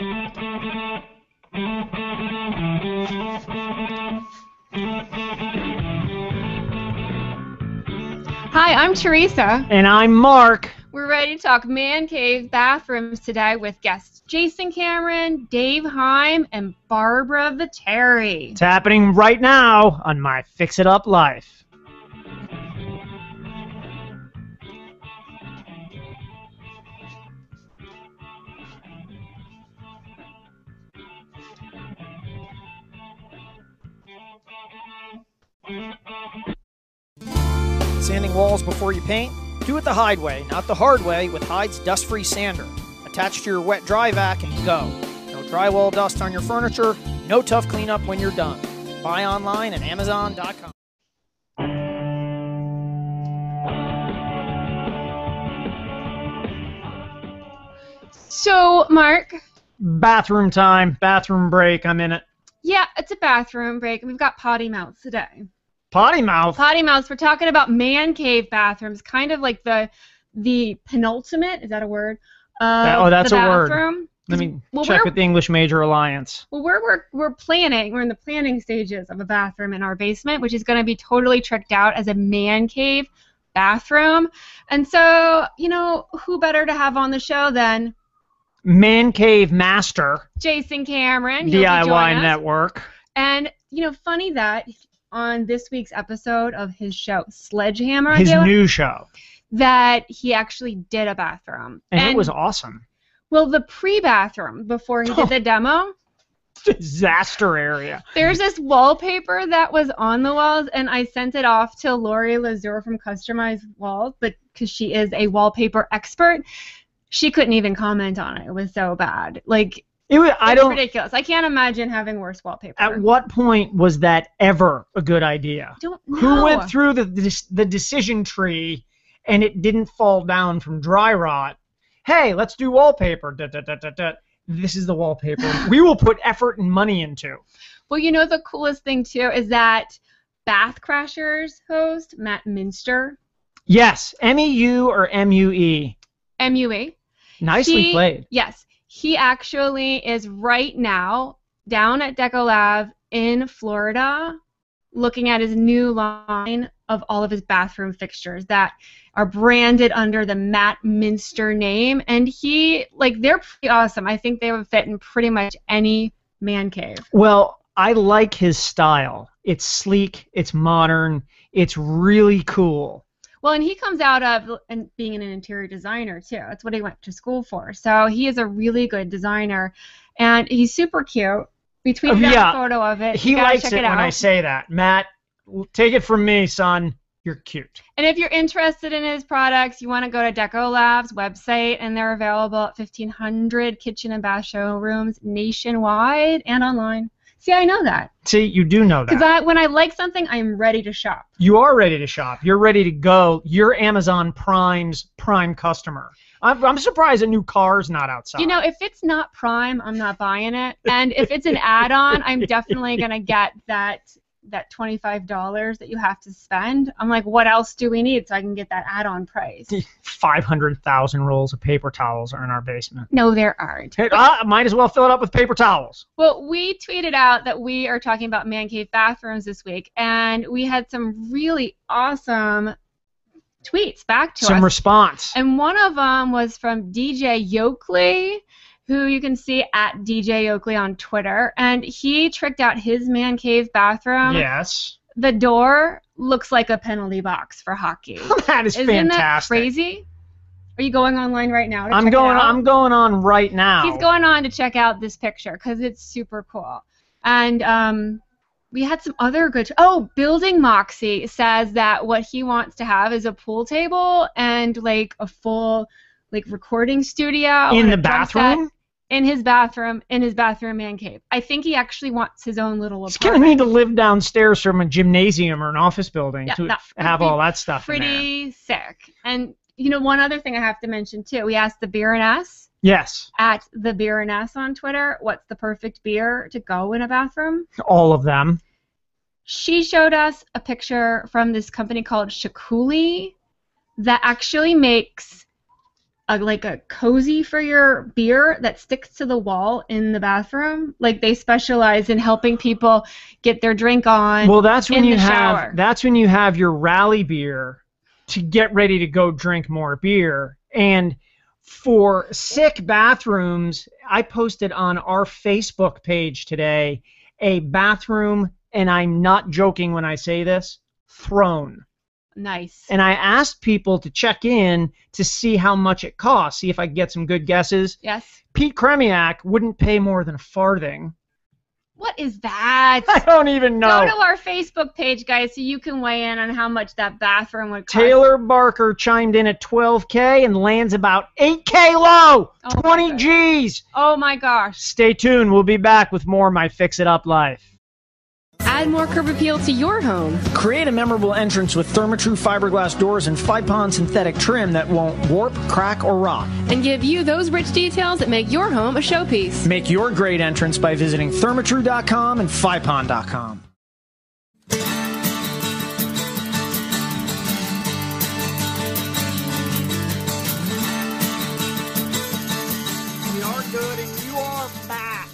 Hi, I'm Teresa. And I'm Mark. We're ready to talk man cave bathrooms today with guests Jason Cameron, Dave Heim, and Barbara Viteri. It's happening right now on MyFixitUpLife. Sanding walls before you paint? Do it the Hyde way, not the hard way, with Hyde's dust-free sander. Attach to your wet dry vac and go. No drywall dust on your furniture, no tough cleanup when you're done. Buy online at Amazon.com. So, Mark. Bathroom time, bathroom break, I'm in it. Yeah, it's a bathroom break, and we've got potty mouths today. Potty mouth? Potty mouths. We're talking about man cave bathrooms, kind of like the penultimate, is that a word? That's the a word. bathroom. Let me check with the English Major Alliance. Well, we're planning. We're in the planning stages of a bathroom in our basement, which is going to be totally tricked out as a man cave bathroom. And so, who better to have on the show than Man Cave Master, Jason Cameron, DIY Network. And funny that on this week's episode of his show Sledgehammer, his new show, that he actually did a bathroom, and it was awesome. Well, the pre-bathroom before he did the demo, disaster area. There's this wallpaper that was on the walls, and I sent it off to Lori Lazur from Customized Walls, but because she is a wallpaper expert, she couldn't even comment on it. It was so bad. It's ridiculous. I can't imagine having worse wallpaper. At what point was that ever a good idea? Don't know. Who went through the decision tree and it didn't fall down from dry rot? Hey, let's do wallpaper. This is the wallpaper we will put effort and money into. Well, the coolest thing, too, is that Bath Crashers host, Matt Minster. Yes. M-E-U or M-U-E? M-U-E. Nicely played. Yes. He actually is right now down at Deco Lab in Florida looking at his new line of all of his bathroom fixtures that are branded under the Matt Minster name. And they're pretty awesome. I think they would fit in pretty much any man cave. Well, I like his style. It's sleek, it's modern, it's really cool. Well, and he comes out of being an interior designer, too. That's what he went to school for. So he is a really good designer, and he's super cute. We tweeted out a photo of it. He likes it when I say that. Matt, take it from me, son. You're cute. And if you're interested in his products, you want to go to Deco Lab's website, and they're available at 1,500 kitchen and bath showrooms nationwide and online. See, I know that. See, you do know that. Because when I like something, I'm ready to shop. You are ready to shop. You're ready to go. You're Amazon Prime's Prime customer. I'm surprised a new car's not outside. If it's not Prime, I'm not buying it. And if it's an add-on, I'm definitely going to get that $25 that you have to spend. I'm like, what else do we need so I can get that add-on price? 500,000 rolls of paper towels are in our basement. No, there aren't. Might as well fill it up with paper towels. Well, we tweeted out that we are talking about man cave bathrooms this week, and we had some really awesome tweets back to us. Some response. And one of them was from DJ Yoakley, who you can see at DJ Oakley on Twitter, and he tricked out his man cave bathroom. Yes. The door looks like a penalty box for hockey. That is fantastic. Isn't that crazy? Are you going online right now to check it out? I'm going on right now. He's going on to check out this picture because it's super cool. And we had some other good... Building Moxie says that what he wants to have is a pool table and a full recording studio. In the bathroom? In his bathroom man cave. I think he actually wants his own little apartment. He's going to need to live downstairs from a gymnasium or an office building to have all that stuff in there. Pretty sick. And, one other thing I have to mention, too. We asked the Beer and S. Yes. At the Beer and S on Twitter, what's the perfect beer to go in a bathroom? All of them. She showed us a picture from this company called Shakuli that actually makes like a cozy for your beer that sticks to the wall in the bathroom. Like they specialize in helping people get their drink on. Well, that's when in you the have shower. that's when you have your rally beer to get ready to go drink more beer. And for sick bathrooms, I posted on our Facebook page today a bathroom, and I'm not joking when I say this, throne. Nice. And I asked people to check in to see how much it costs, see if I could get some good guesses. Yes. Pete Kremiak wouldn't pay more than a farthing. What is that? I don't even know. Go to our Facebook page, guys, so you can weigh in on how much that bathroom would cost. Taylor Barker chimed in at $12K and lands about $8K low. Oh 20 G's. Oh my gosh. Stay tuned. We'll be back with more My Fix It Up Life. Add more curb appeal to your home. Create a memorable entrance with Therma-Tru fiberglass doors and 5-pond synthetic trim that won't warp, crack, or rot. And give you those rich details that make your home a showpiece. Make your great entrance by visiting thermatru.com and 5pond.com. We are good, and you are back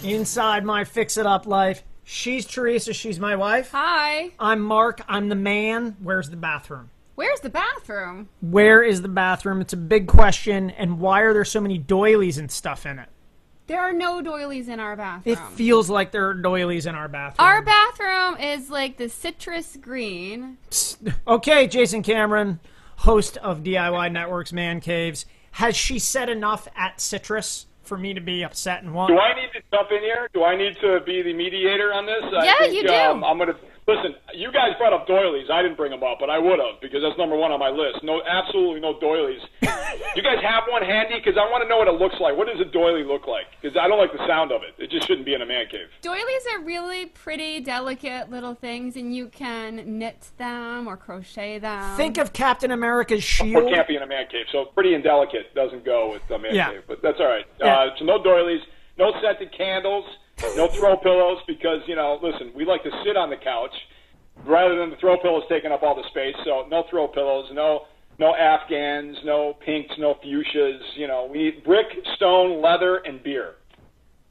inside My Fix It Up Life. She's Teresa. She's my wife. Hi. I'm Mark. I'm the man. Where's the bathroom? Where's the bathroom? Where is the bathroom? It's a big question. And why are there so many doilies and stuff in it? There are no doilies in our bathroom. It feels like there are doilies in our bathroom. Our bathroom is like the citrus green. Okay, Jason Cameron, host of DIY Network's Man Caves. Has she said enough at citrus for me to be upset and want? Do I need to jump in here? Do I need to be the mediator on this? Yeah, you do. I'm going to listen. You guys brought up doilies. I didn't bring them up, but I would have because that's number one on my list. No, absolutely no doilies. You guys have one handy? Because I want to know what it looks like. What does a doily look like? Because I don't like the sound of it. It just shouldn't be in a man cave. Doilies are really pretty, delicate little things, and you can knit them or crochet them. Think of Captain America's Or shield. can't be in a man cave. So pretty and delicate doesn't go with a man Yeah. cave. But that's all right. Yeah. So no doilies, no scented candles, no throw pillows because, listen, we like to sit on the couch rather than the throw pillows taking up all the space. So no throw pillows, no Afghans, no pinks, no fuchsias. We need brick, stone, leather, and beer.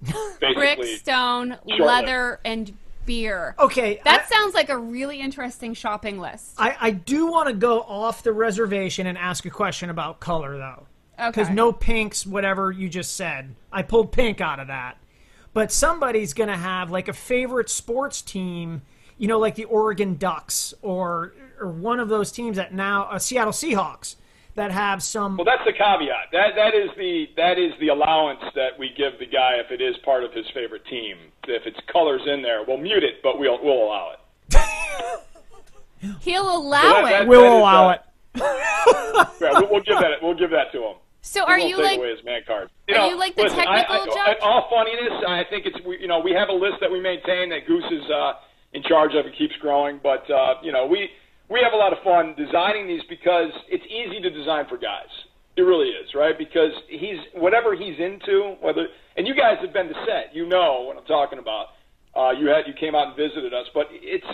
Basically. Brick, stone, leather, and beer. Okay. That sounds like a really interesting shopping list. I do want to go off the reservation and ask a question about color, though. Okay. Because no pinks, whatever you just said. I pulled pink out of that. But somebody's going to have, like, a favorite sports team, like the Oregon Ducks or one of those teams that now, Seattle Seahawks, that have some... Well, that's the caveat. That is the allowance that we give the guy if it is part of his favorite team. If it's colors in there, we'll mute it, but we'll allow it. He'll allow it. We'll allow it. Yeah, we'll give that to him. So are We'll you take like... away his man card. Are you like the technical judge? In all funniness, I think it's we have a list that we maintain that Goose is in charge of. It keeps growing, but we have a lot of fun designing these because it's easy to design for guys. It really is, right? Because whatever he's into, and you guys have been to set, you know what I'm talking about. You came out and visited us, but it's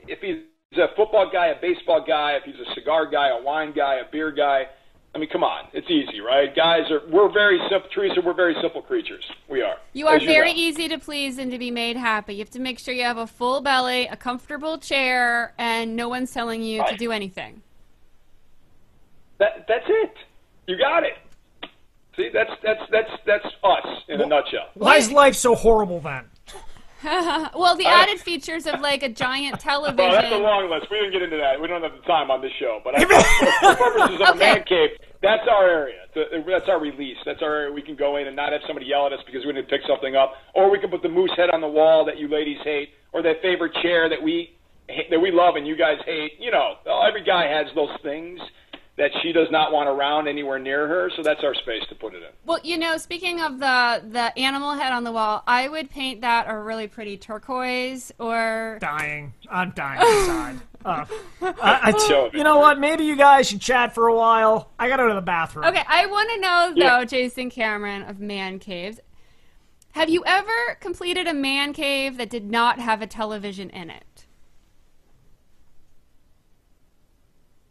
if he's a football guy, a baseball guy, if he's a cigar guy, a wine guy, a beer guy. I mean, come on. It's easy, right? We're very simple. Teresa, we're very simple creatures. We are. You are very easy to please and to be made happy. You have to make sure you have a full belly, a comfortable chair, and no one's telling you to do anything. That's it. You got it. See, that's us in a nutshell. Why is life so horrible then? Well, the added features of like a giant television. Oh, that's a long list. We didn't get into that. We don't have the time on this show. But for purposes of a man cave, that's our area. That's our release. That's our area we can go in and not have somebody yell at us because we didn't pick something up. Or we can put the moose head on the wall that you ladies hate, or that favorite chair that we love and you guys hate. Every guy has those things that she does not want around anywhere near her, so that's our space to put it in. Well, speaking of the animal head on the wall, I would paint that a really pretty turquoise or... I'm dying inside. You know what? Maybe you guys should chat for a while. I gotta go to the bathroom. Okay, I want to know, though, Jason Cameron of Man Caves, have you ever completed a man cave that did not have a television in it?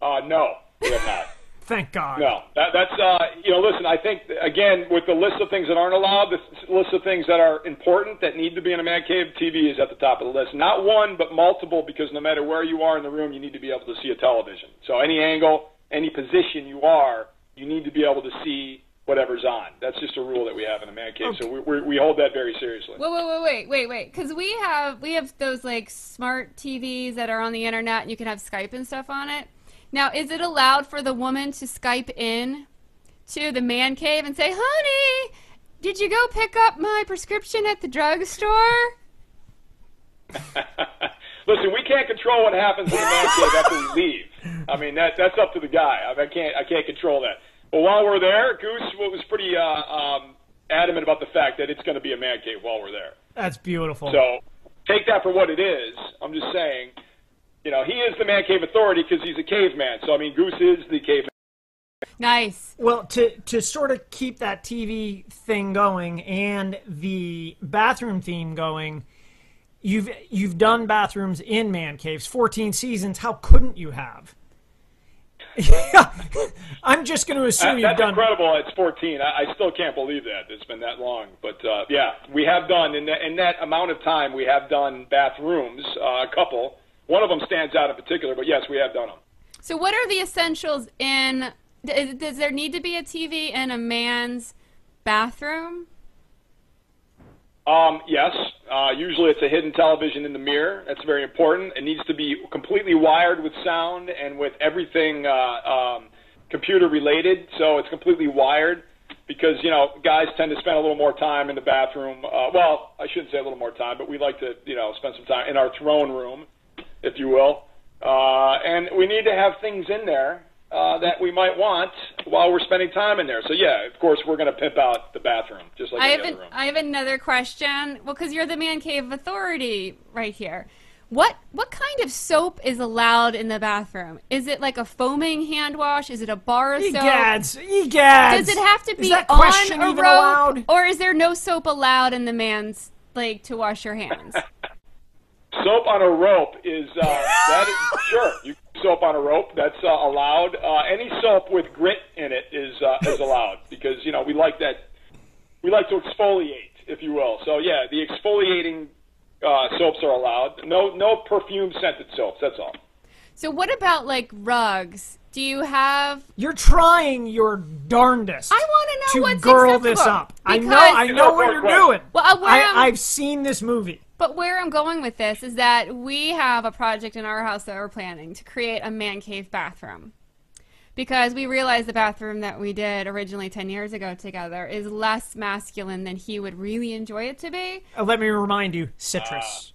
No. We have not. Thank God. No, that's listen. I think again with the list of things that aren't allowed, the list of things that are important that need to be in a man cave, TV is at the top of the list. Not one, but multiple, because no matter where you are in the room, you need to be able to see a television. So any angle, any position you are, you need to be able to see whatever's on. That's just a rule that we have in a man cave. Okay. So we hold that very seriously. Wait. Because we have those like smart TVs that are on the internet, and you can have Skype and stuff on it. Now, is it allowed for the woman to Skype in to the man cave and say, honey, did you go pick up my prescription at the drugstore? Listen, we can't control what happens in the man cave after we leave. I mean, that's up to the guy. I can't control that. But while we're there, Goose was pretty adamant about the fact that it's going to be a man cave while we're there. That's beautiful. So take that for what it is. I'm just saying. He is the man cave authority because he's a caveman. So, I mean, Goose is the caveman. Nice. Well, to sort of keep that TV thing going and the bathroom theme going, you've done bathrooms in man caves, 14 seasons. How couldn't you have? Yeah, I'm just going to assume you've done. That's incredible. It's 14. I still can't believe that it's been that long. But yeah, we have done in that amount of time. We have done bathrooms, a couple. One of them stands out in particular, but yes, we have done them. So what are the essentials in, does there need to be a TV in a man's bathroom? Yes. Usually it's a hidden television in the mirror. That's very important. It needs to be completely wired with sound and with everything computer related, so it's completely wired because, guys tend to spend a little more time in the bathroom. Well, I shouldn't say a little more time, but we like to, spend some time in our throne room, if you will. And we need to have things in there that we might want while we're spending time in there. So, yeah, of course, we're going to pimp out the bathroom, just like any other room. I have another question. Well, because you're the man cave authority right here. What kind of soap is allowed in the bathroom? Is it like a foaming hand wash? Is it a bar soap? Egads! Does it have to be on a rope? Allowed? Or is there no soap allowed in the man's, to wash your hands? Soap on a rope is sure. You can soap on a rope. That's allowed. Any soap with grit in it is allowed because we like that. We like to exfoliate, if you will. So yeah, the exfoliating soaps are allowed. No perfume scented soaps. That's all. So what about rugs? Do you have? You're trying your darndest. I want to know what's girl this up. I know what you're doing. Well, I've seen this movie. But where I'm going with this is that we have a project in our house that we're planning to create a man cave bathroom. Because we realized the bathroom that we did originally 10 years ago together is less masculine than he would really enjoy it to be. Let me remind you, citrus.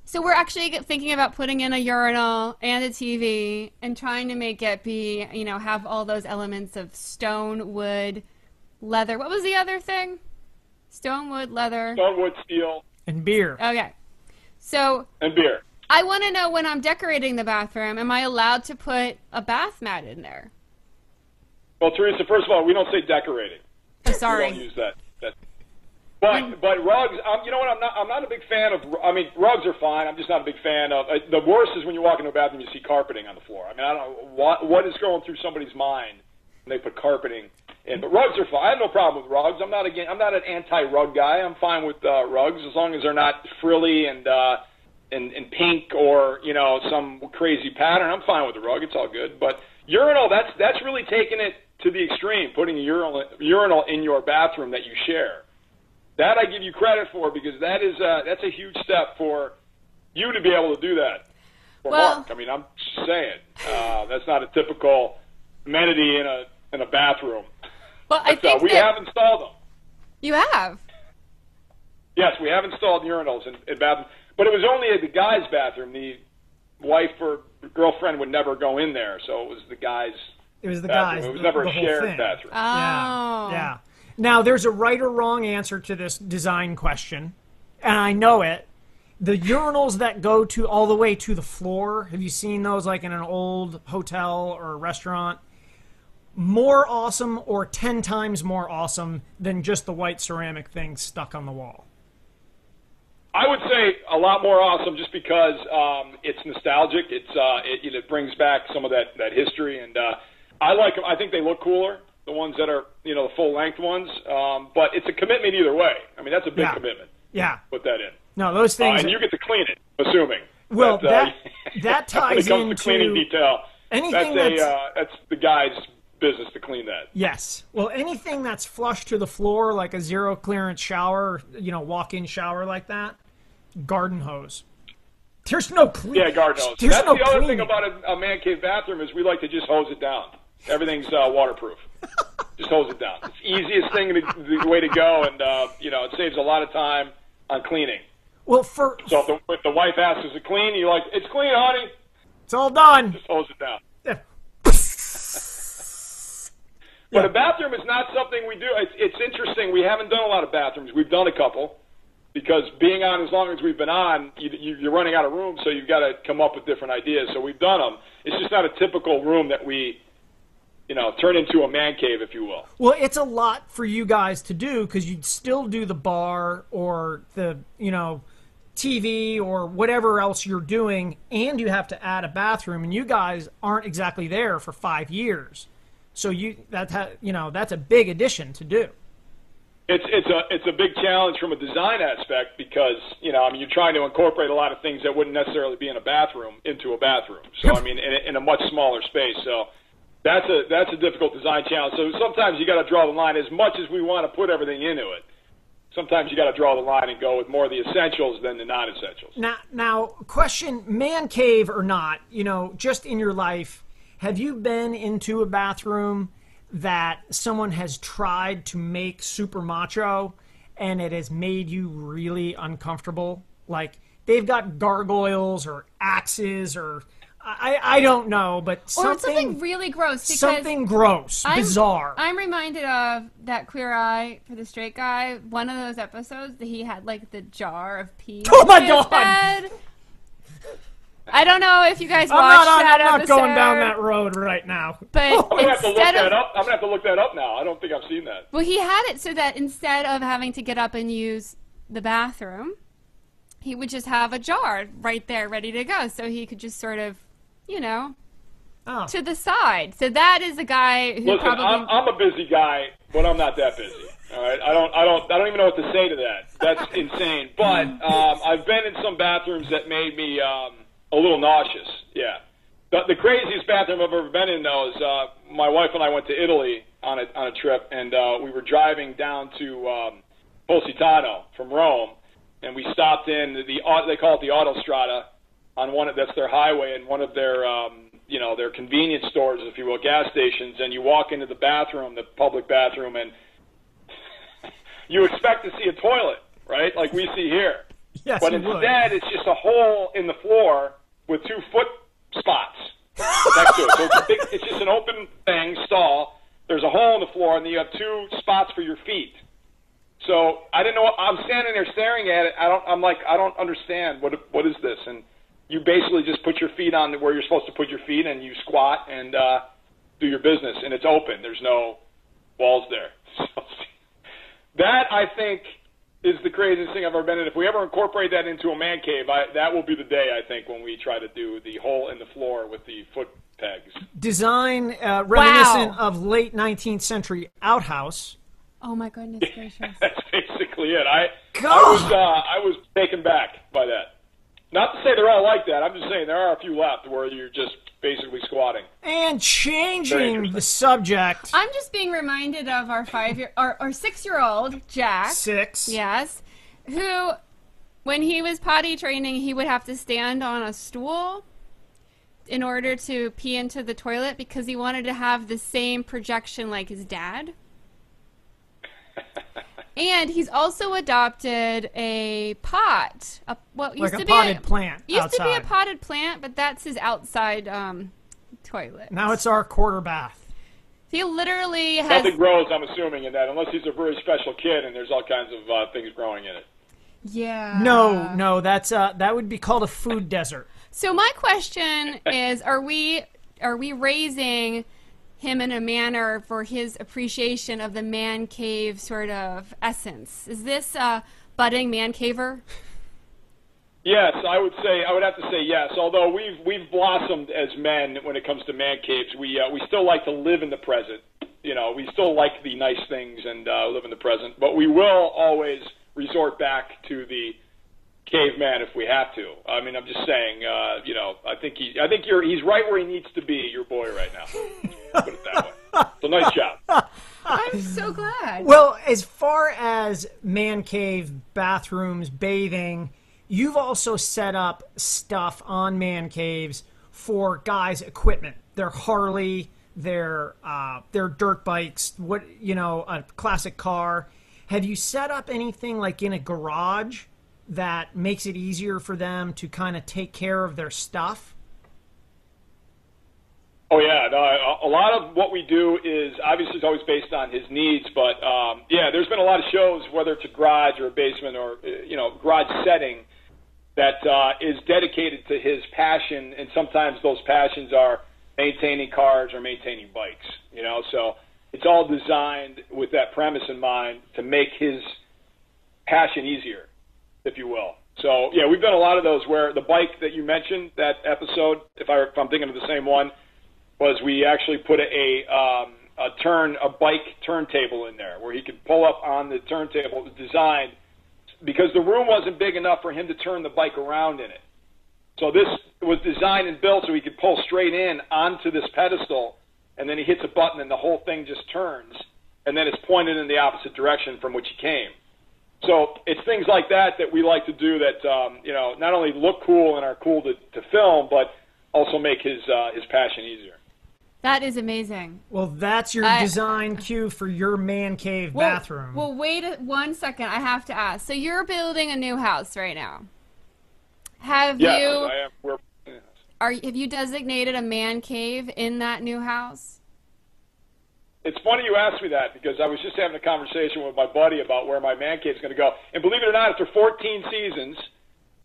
So we're actually thinking about putting in a urinal and a TV and trying to make it be, have all those elements of stone, wood, leather. What was the other thing? Stone, wood, leather. Stone, wood, steel. And beer. Okay. So. And beer. I want to know when I'm decorating the bathroom, am I allowed to put a bath mat in there? Well, Teresa, first of all, we don't say decorating. Oh, sorry. We don't use that. But rugs, you know what? I'm not a big fan of. I mean, rugs are fine. I'm just not a big fan of. The worst is when you walk into a bathroom, you see carpeting on the floor. I mean, I don't know what is going through somebody's mind when they put carpeting in. But rugs are fine. I have no problem with rugs. I'm not an anti-rug guy. I'm fine with rugs as long as they're not frilly and pink or some crazy pattern. I'm fine with the rug. It's all good. But urinal, that's really taking it to the extreme. Putting a urinal in your bathroom that you share. That I give you credit for because that's a huge step for you to be able to do that. Mark, I mean, I'm just saying that's not a typical amenity in a bathroom. Well, I think we have installed them. You have? Yes, we have installed urinals in bathrooms, but it was only the guy's bathroom. The wife or girlfriend would never go in there, so it was the guy's. It was the bathroom. guy's. It was never a shared thing. bathroom. Oh. Yeah. Now, there's a right or wrong answer to this design question, and I know it. The urinals that go all the way to the floor, have you seen those in an old hotel or a restaurant? More awesome or 10 times more awesome than just the white ceramic thing stuck on the wall? I would say a lot more awesome just because it's nostalgic. It brings back some of that history. And I like them. I think they look cooler, the ones that are, the full-length ones. But it's a commitment either way. I mean, that's a big commitment. Yeah. Put that in. No, those things. And you get to clean it, assuming. Well, that ties when it comes into to cleaning detail. Anything that's the guy's business to clean that. Yes. Well, anything that's flush to the floor, like a zero clearance shower, walk-in shower like that, garden hose. There's no cleaning. Yeah, garden hose. That's the other thing about a man cave bathroom is we like to just hose it down. Everything's waterproof. Just hose it down. It's the easiest thing, the way to go, and it saves a lot of time on cleaning. Well, so if the wife asks us to clean, you're like, it's clean, honey. It's all done. Just hose it down. Yeah. But a bathroom is not something we do. It's interesting. We haven't done a lot of bathrooms. We've done a couple because being on as long as we've been on, you're running out of room, so you've got to come up with different ideas. So we've done them. It's just not a typical room that we, turn into a man cave, if you will. Well, it's a lot for you guys to do because you'd still do the bar or the, TV or whatever else you're doing, and you have to add a bathroom, and you guys aren't exactly there for 5 years. So that's a big addition to do. It's a big challenge from a design aspect because you're trying to incorporate a lot of things that wouldn't necessarily be in a bathroom into a bathroom. So in a much smaller space. So that's a difficult design challenge. So sometimes you got to draw the line. As much as we want to put everything into it, sometimes you got to draw the line and go with more of the essentials than the non-essentials. Now, question: man cave or not? Just in your life, have you been into a bathroom that someone has tried to make super macho and it has made you really uncomfortable? Like they've got gargoyles or axes or I don't know, but something really gross. Something gross, bizarre. I'm reminded of that Queer Eye for the Straight Guy. One of those episodes that he had like the jar of pee. Oh my God! Bed. I don't know if you guys watched that episode. I'm not going down that road right now. But I'm gonna have to look that up. I'm gonna have to look that up now. I don't think I've seen that. Well, he had it so that instead of having to get up and use the bathroom, he would just have a jar right there ready to go, so he could just sort of, to the side. So that is a guy who probably. I'm a busy guy, but I'm not that busy. All right, I don't even know what to say to that. That's insane. But I've been in some bathrooms that made me a little nauseous. Yeah, the craziest bathroom I've ever been in though is my wife and I went to Italy on a trip, and we were driving down to Positano from Rome, and we stopped in they call it the Autostrada on that's their highway, and one of their their convenience stores, if you will, gas stations, and you walk into the bathroom, the public bathroom, and you expect to see a toilet, right, like we see here. Yes, but instead, it's just a hole in the floor with 2 foot spots next to it. So it's just an open stall. There's a hole in the floor, and then you have 2 spots for your feet. So I didn't know. I'm standing there staring at it. I'm like, I don't understand. What is this? And you basically just put your feet on where you're supposed to put your feet, and you squat and do your business. And it's open. There's no walls there. So that, I think, is the craziest thing I've ever been in. If we ever incorporate that into a man cave, that will be the day, I think, when we try to do the hole in the floor with the foot pegs. Design reminiscent of late 19th century outhouse. Oh my goodness gracious! That's basically it. I was taken back by that. Not to say they're all like that. I'm just saying there are a few left where you're just basically squatting. And changing the subject. I'm just being reminded of our 6-year-old Jack. 6. Yes, who, when he was potty training, he would have to stand on a stool in order to pee into the toilet because he wanted to have the same projection like his dad. And he's also adopted a pot. Used to be potted plant. Used to be a potted plant, but that's his outside toilet. Now it's our quarter bath. He literally has. Nothing grows, I'm assuming, in that, unless he's a very special kid and there's all kinds of things growing in it. Yeah. No, that would be called a food desert. So my question is: Are we raising him in a manner for his appreciation of the man cave sort of essence? Is this a budding man caver? Yes, I would have to say yes. Although we've blossomed as men when it comes to man caves, we still like to live in the present. You know, we still like the nice things and live in the present, but we will always resort back to the caveman if we have to. I mean, I'm just saying. You know, I think he's right where he needs to be. Your boy right now. Put it that way. So nice job. I'm so glad. Well, as far as man cave, bathrooms, bathing, you've also set up stuff on man caves for guys' equipment. Their Harley, their dirt bikes, a classic car. Have you set up anything like in a garage that makes it easier for them to kind of take care of their stuff? Oh yeah, no, a lot of what we do is obviously it's always based on his needs, but yeah, there's been a lot of shows, whether it's a garage or a basement or garage setting, that is dedicated to his passion, and sometimes those passions are maintaining cars or maintaining bikes. You know, so it's all designed with that premise in mind to make his passion easier, if you will. So yeah, we've done a lot of those where the bike that you mentioned, that episode, if I'm thinking of the same one, was we actually put a bike turntable in there where he could pull up on the turntable. It was designed because the room wasn't big enough for him to turn the bike around in it. So this was designed and built so he could pull straight in onto this pedestal, and then he hits a button and the whole thing just turns, and then it's pointed in the opposite direction from which he came. So it's things like that we like to do that not only look cool and are cool to film, but also make his passion easier. That is amazing. Well, that's your design cue for your man cave bathroom. Well, wait 1 second. I have to ask. So you're building a new house right now. Have you designated a man cave in that new house? It's funny you asked me that because I was just having a conversation with my buddy about where my man cave is going to go. And believe it or not, after 14 seasons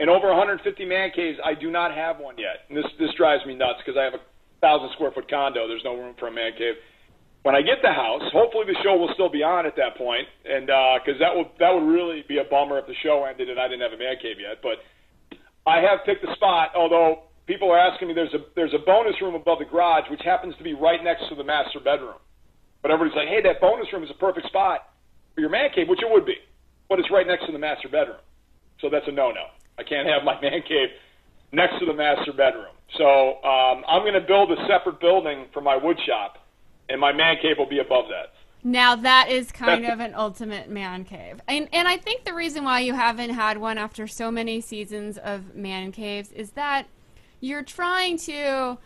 and over 150 man caves, I do not have one yet. And this drives me nuts because I have a 1,000-square-foot condo. There's no room for a man cave. When I get the house, hopefully the show will still be on at that point, and because that would really be a bummer if the show ended and I didn't have a man cave yet. But I have picked a spot. Although people are asking me, there's a bonus room above the garage, which happens to be right next to the master bedroom. But everybody's like, hey, that bonus room is a perfect spot for your man cave, which it would be, but it's right next to the master bedroom, so that's a no-no. I can't have my man cave next to the master bedroom. So I'm going to build a separate building for my wood shop, and my man cave will be above that. Now that is kind of an ultimate man cave. And I think the reason why you haven't had one after so many seasons of man caves is that you're trying to,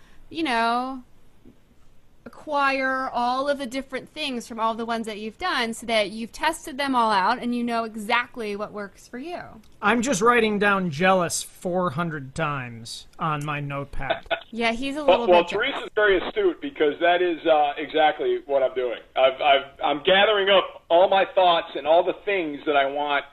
acquire all of the different things from all the ones that you've done so that you've tested them all out and you know exactly what works for you. I'm just writing down jealous 400 times on my notepad. Yeah, he's a little well, bit Teresa's very astute because that is exactly what I'm doing. I'm gathering up all my thoughts and all the things that I want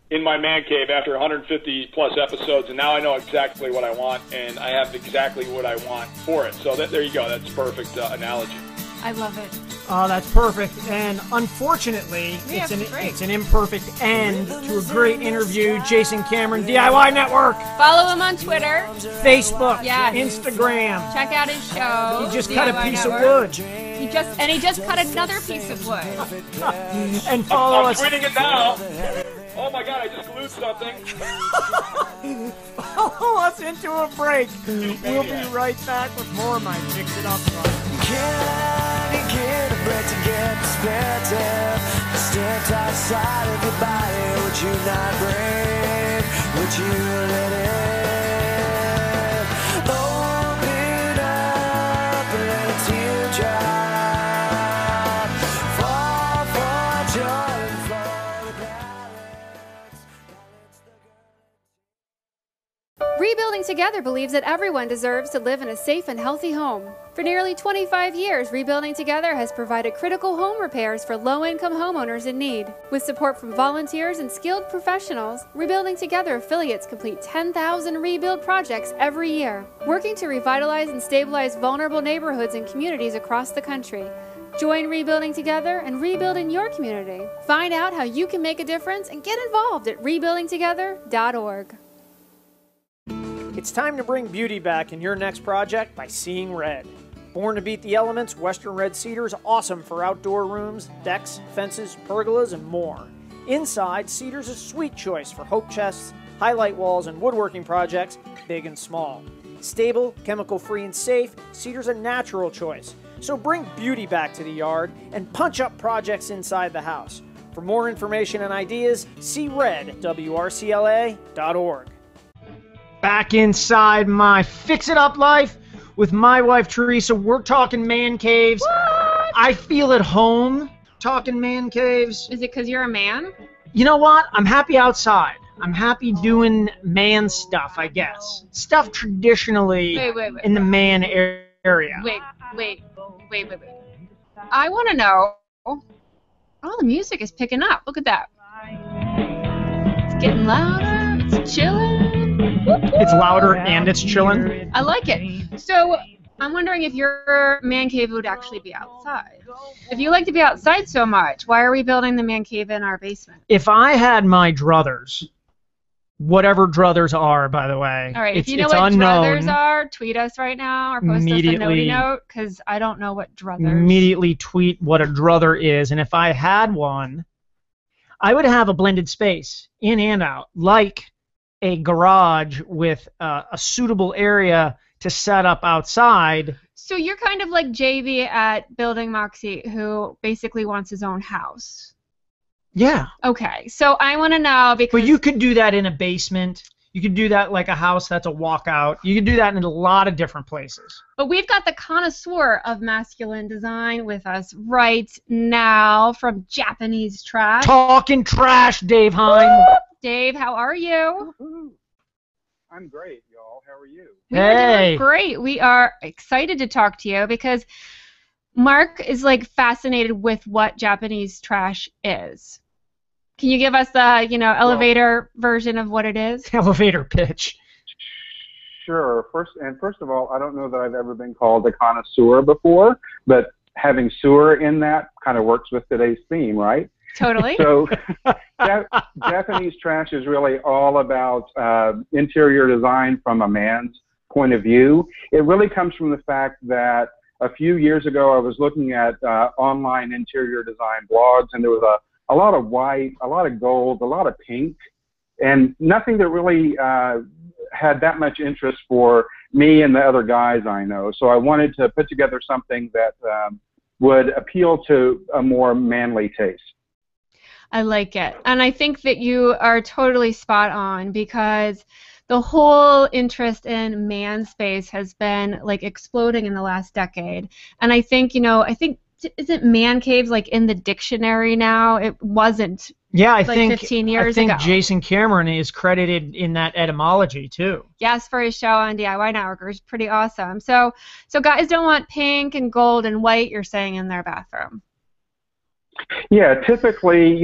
in my man cave after 150 plus episodes, and now I know exactly what I want, and I have exactly what I want for it. So there you go. That's a perfect analogy. I love it. Oh, that's perfect. And unfortunately, it's an imperfect end to a great interview. Jason Cameron, DIY Network. Follow him on Twitter, Facebook, yes. Instagram. Check out his show. He just DIY cut a piece Network. of wood. He just cut another piece of wood. And follow I'm us. tweeting it now. Oh my God, I just glued something. Follow us into a break. We'll be right back with more of my Fix It Up Life. Can you get a break to get perspective? Stepped outside of your body, would you not break? Would you let it open up and let a teardrop fall for joy and for the planets? Rebuilding Together believes that everyone deserves to live in a safe and healthy home. For nearly 25 years, Rebuilding Together has provided critical home repairs for low-income homeowners in need. With support from volunteers and skilled professionals, Rebuilding Together affiliates complete 10,000 rebuild projects every year, working to revitalize and stabilize vulnerable neighborhoods and communities across the country. Join Rebuilding Together and rebuild in your community. Find out how you can make a difference and get involved at rebuildingtogether.org. It's time to bring beauty back in your next project by seeing red. Born to beat the elements, Western Red Cedar is awesome for outdoor rooms, decks, fences, pergolas, and more. Inside, cedar's a sweet choice for hope chests, highlight walls, and woodworking projects, big and small. Stable, chemical-free, and safe, cedar's a natural choice. So bring beauty back to the yard and punch up projects inside the house. For more information and ideas, see red at wrcla.org. Back inside my Fix It Up life with my wife Teresa. We're talking man caves. What? I feel at home talking man caves. Is it because you're a man? You know what? I'm happy outside. I'm happy doing man stuff, I guess. Stuff traditionally Wait. in the man area. Wait. I want to know. Oh, the music is picking up. Look at that. It's getting louder. It's chilling. It's louder and it's chilling. I like it. So I'm wondering if your man cave would actually be outside. If you like to be outside so much, why are we building the man cave in our basement? If I had my druthers, whatever druthers are, by the way, All right, it's, if you know it's what unknown. druthers are, tweet us right now or post us a Immediately- note because I don't know what druthers. Immediately tweet what a druther is, and if I had one, I would have a blended space, in and out, like a garage with a suitable area to set up outside. So you're kind of like JV at Building Moxie, who basically wants his own house. Yeah. Okay, so I want to know because. But you could do that in a basement. You could do that like a house that's a walkout. You could do that in a lot of different places. But we've got the connoisseur of masculine design with us right now from Japanese Trash. Talking trash, Dave Hine. Dave, how are you? I'm great, y'all. How are you? We are Hey. doing great. We are excited to talk to you because Mark is like fascinated with what Japanese trash is. Can you give us the, elevator version of what it is? Elevator pitch. Sure. First of all, I don't know that I've ever been called a connoisseur before, but having sewer in that kind of works with today's theme, right? Totally. So Japanese trash is really all about interior design from a man's point of view. It really comes from the fact that a few years ago I was looking at online interior design blogs, and there was a lot of white, a lot of gold, a lot of pink, and nothing that really had that much interest for me and the other guys I know. So I wanted to put together something that would appeal to a more manly taste. I like it. And I think that you are totally spot on because the whole interest in man space has been like exploding in the last decade. And I think, isn't man caves like in the dictionary now? It wasn't. Yeah, I like think 15 years I think ago. Jason Cameron is credited in that etymology too. Yes, for his show on DIY Network, which is pretty awesome. So guys don't want pink and gold and white, you're saying, in their bathroom. Yeah, typically,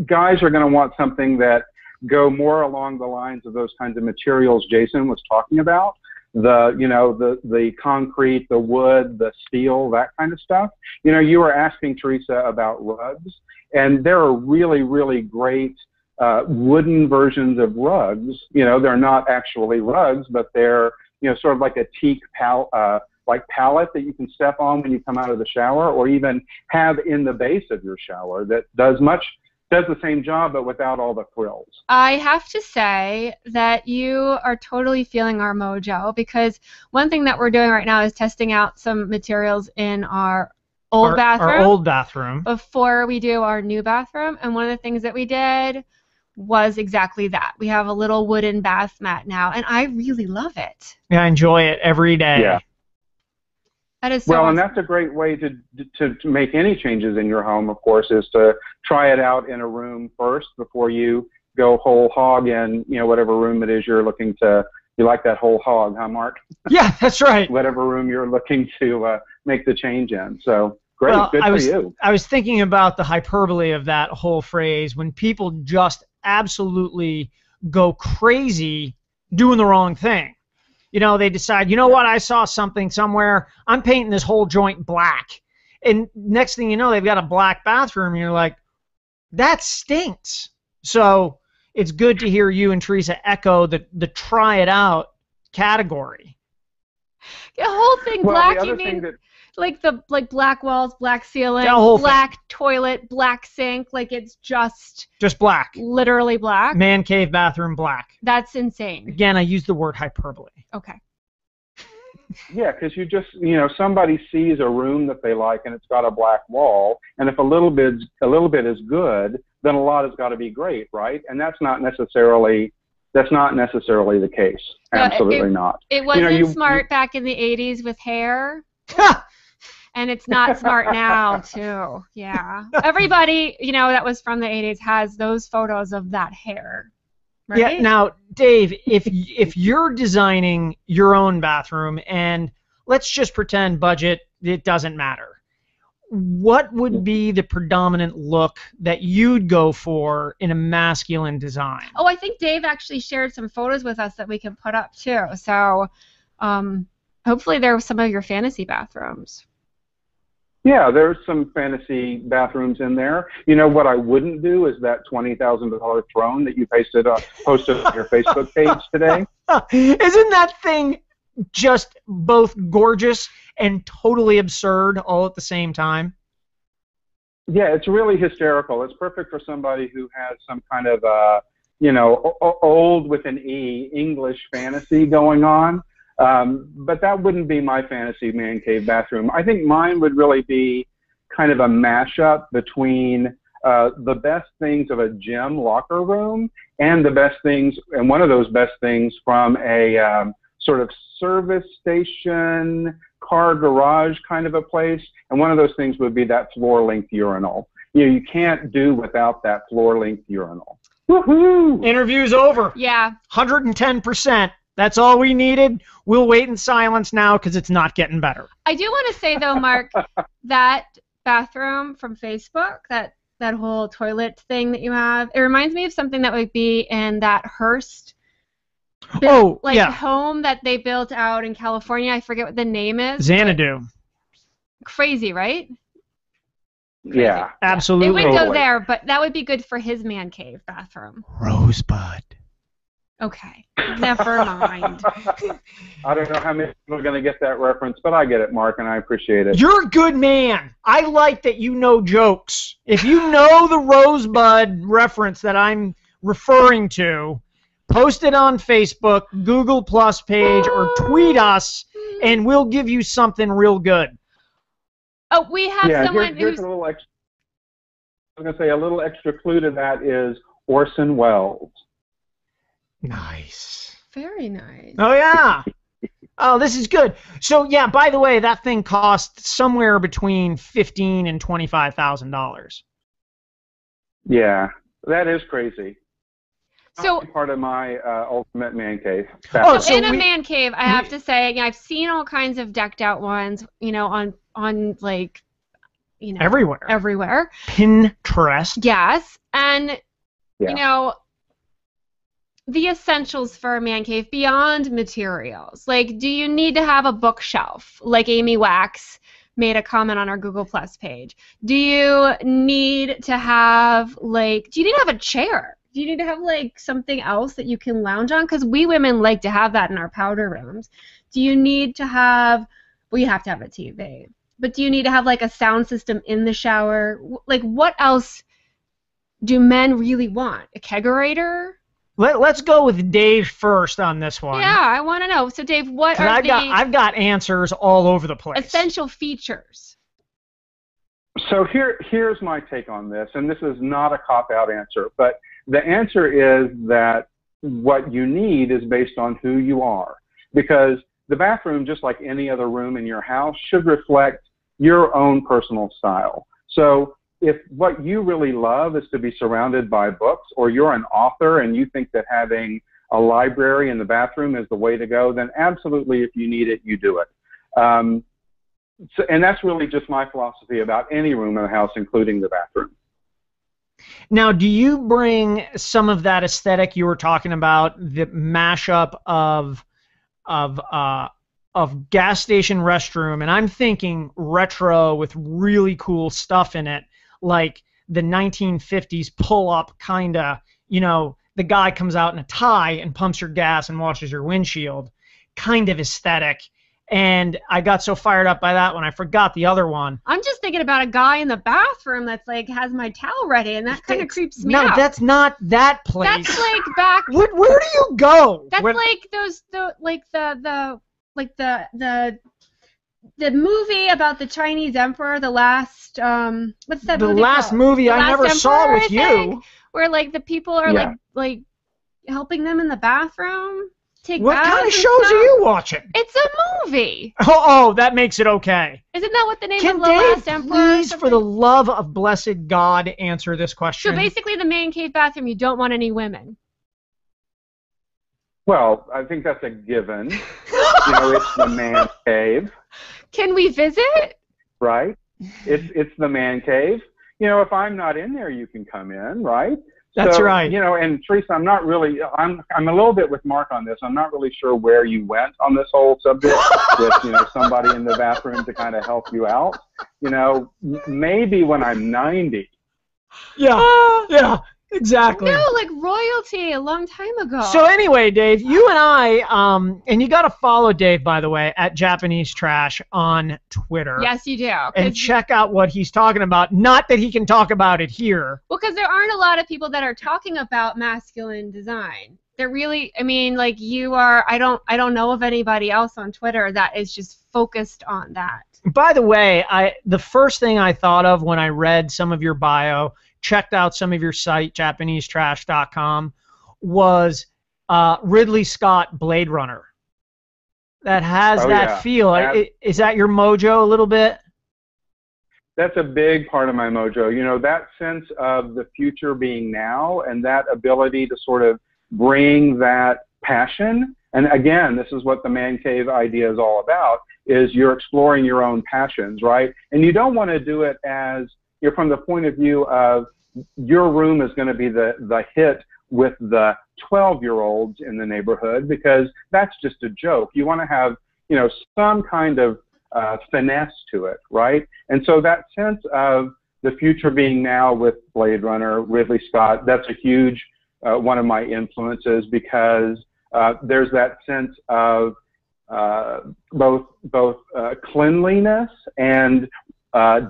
guys are going to want something that go more along the lines of those kinds of materials Jason was talking about. The concrete, the wood, the steel, that kind of stuff. You were asking Teresa about rugs, and there are really, really great wooden versions of rugs. They're not actually rugs, but they're, sort of like a teak pallet that you can step on when you come out of the shower, or even have in the base of your shower that does the same job but without all the frills. I have to say that you are totally feeling our mojo because one thing that we're doing right now is testing out some materials in our old bathroom. Our old bathroom. Before we do our new bathroom, and one of the things that we did was exactly that. We have a little wooden bath mat now, and I really love it. Yeah, I enjoy it every day. Yeah. That is so Well, awesome. and that's a great way to make any changes in your home, of course, is to try it out in a room first before you go whole hog in, whatever room it is you're looking to. You like that whole hog, huh, Mark? Yeah, that's right. Whatever room you're looking to make the change in. So great, Well, good for you. I was thinking about the hyperbole of that whole phrase when people just absolutely go crazy doing the wrong thing. They decide, what, I saw something somewhere, I'm painting this whole joint black. And next thing you know, they've got a black bathroom, and you're like, that stinks. So, it's good to hear you and Teresa echo the try it out category. The whole thing Well, black, the you other thing mean? that Like black walls, black ceiling, The whole black toilet, black sink, like it's just black. literally black. Man cave bathroom black. That's insane. Again, I use the word hyperbole. Okay. Yeah, because somebody sees a room that they like and it's got a black wall, and if a little bit is good, then a lot has got to be great, right? And that's not necessarily the case. Yeah, Absolutely not. It wasn't smart back in the 80s with hair. And it's not smart now, too. Yeah. Everybody, that was from the 80s has those photos of that hair. Right? Yeah. Now, Dave, if you're designing your own bathroom, and let's just pretend budget, it doesn't matter, what would be the predominant look that you'd go for in a masculine design? Oh, I think Dave actually shared some photos with us that we can put up, too. So hopefully there were some of your fantasy bathrooms. Yeah, there's some fantasy bathrooms in there. You know what I wouldn't do is that $20,000 throne that you posted on your Facebook page today. Isn't that thing just both gorgeous and totally absurd all at the same time? Yeah, it's really hysterical. It's perfect for somebody who has some kind of, old with an E English fantasy going on. But that wouldn't be my fantasy man cave bathroom. I think mine would really be kind of a mashup between the best things of a gym locker room and the best things, and one of those best things from a sort of service station, car garage kind of a place. And one of those things would be that floor-length urinal. You can't do without that floor-length urinal. Woohoo! Interview's over. Yeah. 110%. That's all we needed. We'll wait in silence now because it's not getting better. I do want to say, though, Mark, that bathroom from Facebook, that whole toilet thing that you have, it reminds me of something that would be in that Hearst home that they built out in California. I forget what the name is. Xanadu. Crazy, right? Yeah. Absolutely. It would go there, but that would be good for his man cave bathroom. Rosebud. Okay, never mind. I don't know how many people are going to get that reference, but I get it, Mark, and I appreciate it. You're a good man. I like that you know jokes. If you know the Rosebud reference that I'm referring to, post it on Facebook, Google Plus page, or tweet us, and we'll give you something real good. Oh, we have someone here's who's... a little extra. I was going to say a little extra clue to that is Orson Welles. Nice. Very nice. Oh, yeah. Oh, this is good. So, yeah, by the way, that thing cost somewhere between $15,000 and $25,000. Yeah, that is crazy. So part of my ultimate man cave. So in a man cave, I have to say, I've seen all kinds of decked out ones, on like, everywhere. Pinterest. Yes, and the essentials for a man cave beyond materials. Like, do you need to have a bookshelf? Like Amy Wax made a comment on our Google Plus page. Do you need to have a chair? Do you need to have something else that you can lounge on? Because we women like to have that in our powder rooms. Do you need to have? Well, you have to have a TV. But do you need to have a sound system in the shower? What else do men really want? A kegerator? Let's go with Dave first on this one. Yeah, I want to know. So, Dave, what are I've got answers all over the place. Essential features? So here's my take on this, and this is not a cop-out answer, but the answer is that what you need is based on who you are, because the bathroom, just like any other room in your house, should reflect your own personal style. So if what you really love is to be surrounded by books, or you're an author and you think that having a library in the bathroom is the way to go, then absolutely, if you need it, you do it. And that's really just my philosophy about any room in the house, including the bathroom. Now, do you bring some of that aesthetic you were talking about, the mashup of gas station restroom, and I'm thinking retro with really cool stuff in it, like the 1950s pull-up kind of, the guy comes out in a tie and pumps your gas and washes your windshield kind of aesthetic. And I got so fired up by that one, I forgot the other one. I'm just thinking about a guy in the bathroom that's like has my towel ready, and that kind of creeps me out. No, that's not that place. That's like back. Where do you go? That's like the movie about the Chinese emperor, the last what's that movie? The last called? movie The I Last never saw Emperor, with I think, you. where like the people are Yeah. like helping them in the bathroom. Take What baths kind of and shows stuff. are you watching? It's a movie. Oh, that makes it okay. Isn't that what the name Can of the Dave last emperor? or please, for something? the love of blessed God, answer this question? So basically, the man cave bathroom, you don't want any women. Well, I think that's a given. It's the man cave, Can we visit? right? It's the man cave. If I'm not in there, you can come in, right? That's So, right. And Teresa, I'm a little bit with Mark on this. I'm not really sure where you went on this whole subject with, somebody in the bathroom to kind of help you out. Maybe when I'm 90. Yeah, exactly. No, like royalty a long time ago. So anyway, Dave, you and I, and you got to follow Dave, by the way, at Japanese Trash on Twitter. Yes, you do. And check out what he's talking about. Not that he can talk about it here. Well, because there aren't a lot of people that are talking about masculine design. They're really, like you are. I don't know of anybody else on Twitter that is just focused on that. By the way, the first thing I thought of when I read some of your bio, checked out some of your site, JapaneseTrash.com, was Ridley Scott Blade Runner. That has feel. Is that your mojo a little bit? That's a big part of my mojo. That sense of the future being now and that ability to sort of bring that passion. And again, this is what the man cave idea is all about, is you're exploring your own passions, right? And you don't want to do it as you're from the point of view of your room is going to be the hit with the 12-year-olds in the neighborhood, because that's just a joke. You want to have, some kind of finesse to it, right? And so that sense of the future being now with Blade Runner, Ridley Scott, that's a huge one of my influences, because there's that sense of both cleanliness and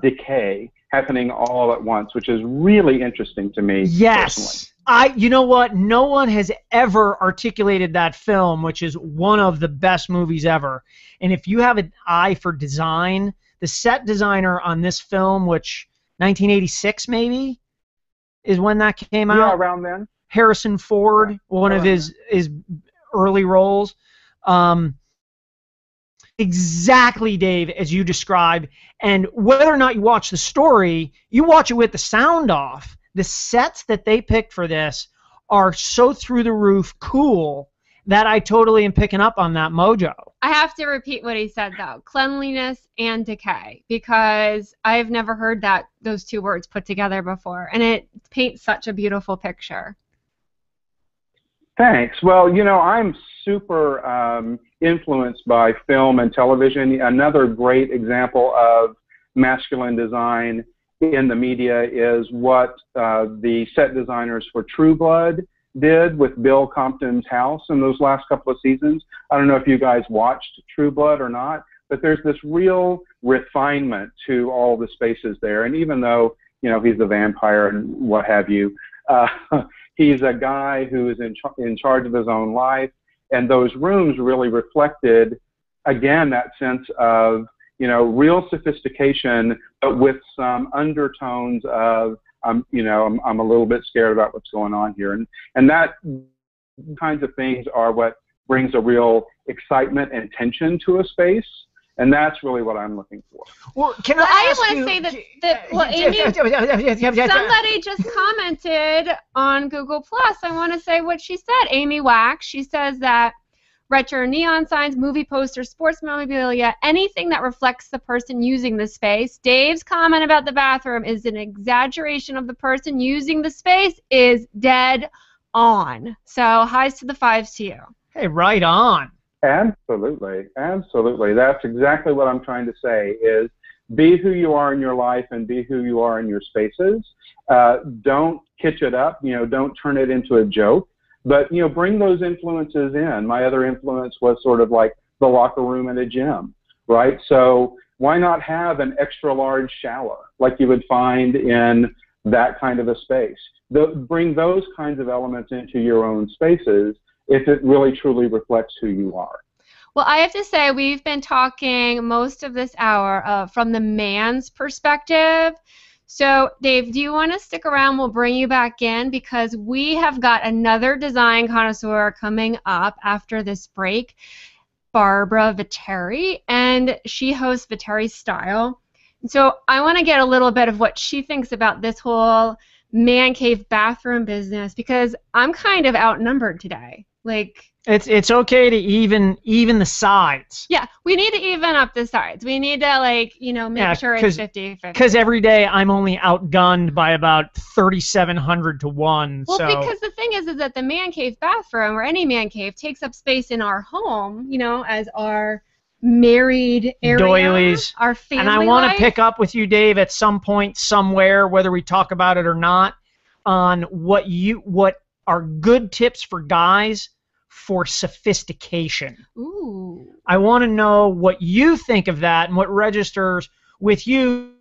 decay happening all at once, which is really interesting to me. Yes. Personally. You know what? No one has ever articulated that film, which is one of the best movies ever. And if you have an eye for design, the set designer on this film, which 1986 maybe, is when that came out. Yeah, around then. Harrison Ford, one of his early roles. Exactly, Dave, as you described. And whether or not you watch the story, you watch it with the sound off. The sets that they picked for this are so through the roof cool that I totally am picking up on that mojo. I have to repeat what he said, though. Cleanliness and decay, because I've never heard those two words put together before, and it paints such a beautiful picture. Thanks. Well, I'm super influenced by film and television. Another great example of masculine design in the media is what the set designers for True Blood did with Bill Compton's house in those last couple of seasons. I don't know if you guys watched True Blood or not, but there's this real refinement to all the spaces there. And even though, he's a vampire and what have you, he's a guy who is in charge of his own life. And those rooms really reflected, again, that sense of, real sophistication, but with some undertones of, I'm a little bit scared about what's going on here. And that kinds of things are what brings a real excitement and tension to a space. And that's really what I'm looking for. Well, I want to say that Amy, somebody just commented on Google Plus. I want to say what she said. Amy Wax, she says that retro neon signs, movie posters, sports memorabilia, anything that reflects the person using the space. Dave's comment about the bathroom is an exaggeration of the person using the space is dead on. So highs to the fives to you. Hey, right on. Absolutely. That's exactly what I'm trying to say, is be who you are in your life and be who you are in your spaces. Don't kitsch it up, don't turn it into a joke. But, you know, bring those influences in. My other influence was sort of like the locker room at a gym, right? So why not have an extra large shower like you would find in that kind of a space? Bring those kinds of elements into your own spaces if it really truly reflects who you are. Well, I have to say we've been talking most of this hour from the man's perspective. So, Dave, do you want to stick around? We'll bring you back in because we have got another design connoisseur coming up after this break, Barbara Viteri, and she hosts Viteri Style. So I want to get a little bit of what she thinks about this whole man cave bathroom business because I'm kind of outnumbered today. Like, it's okay to even the sides. Yeah, we need to even up the sides. We need to, like, you know, make sure it's 50-50. Because every day I'm only outgunned by about 3,700 to 1. Well, because the thing is that the man cave bathroom or any man cave takes up space in our home, you know, as our married area, doilies, our family. And I want to pick up with you, Dave, at some point somewhere, whether we talk about it or not, on what are good tips for guys for sophistication. Ooh. I want to know what you think of that and what registers with you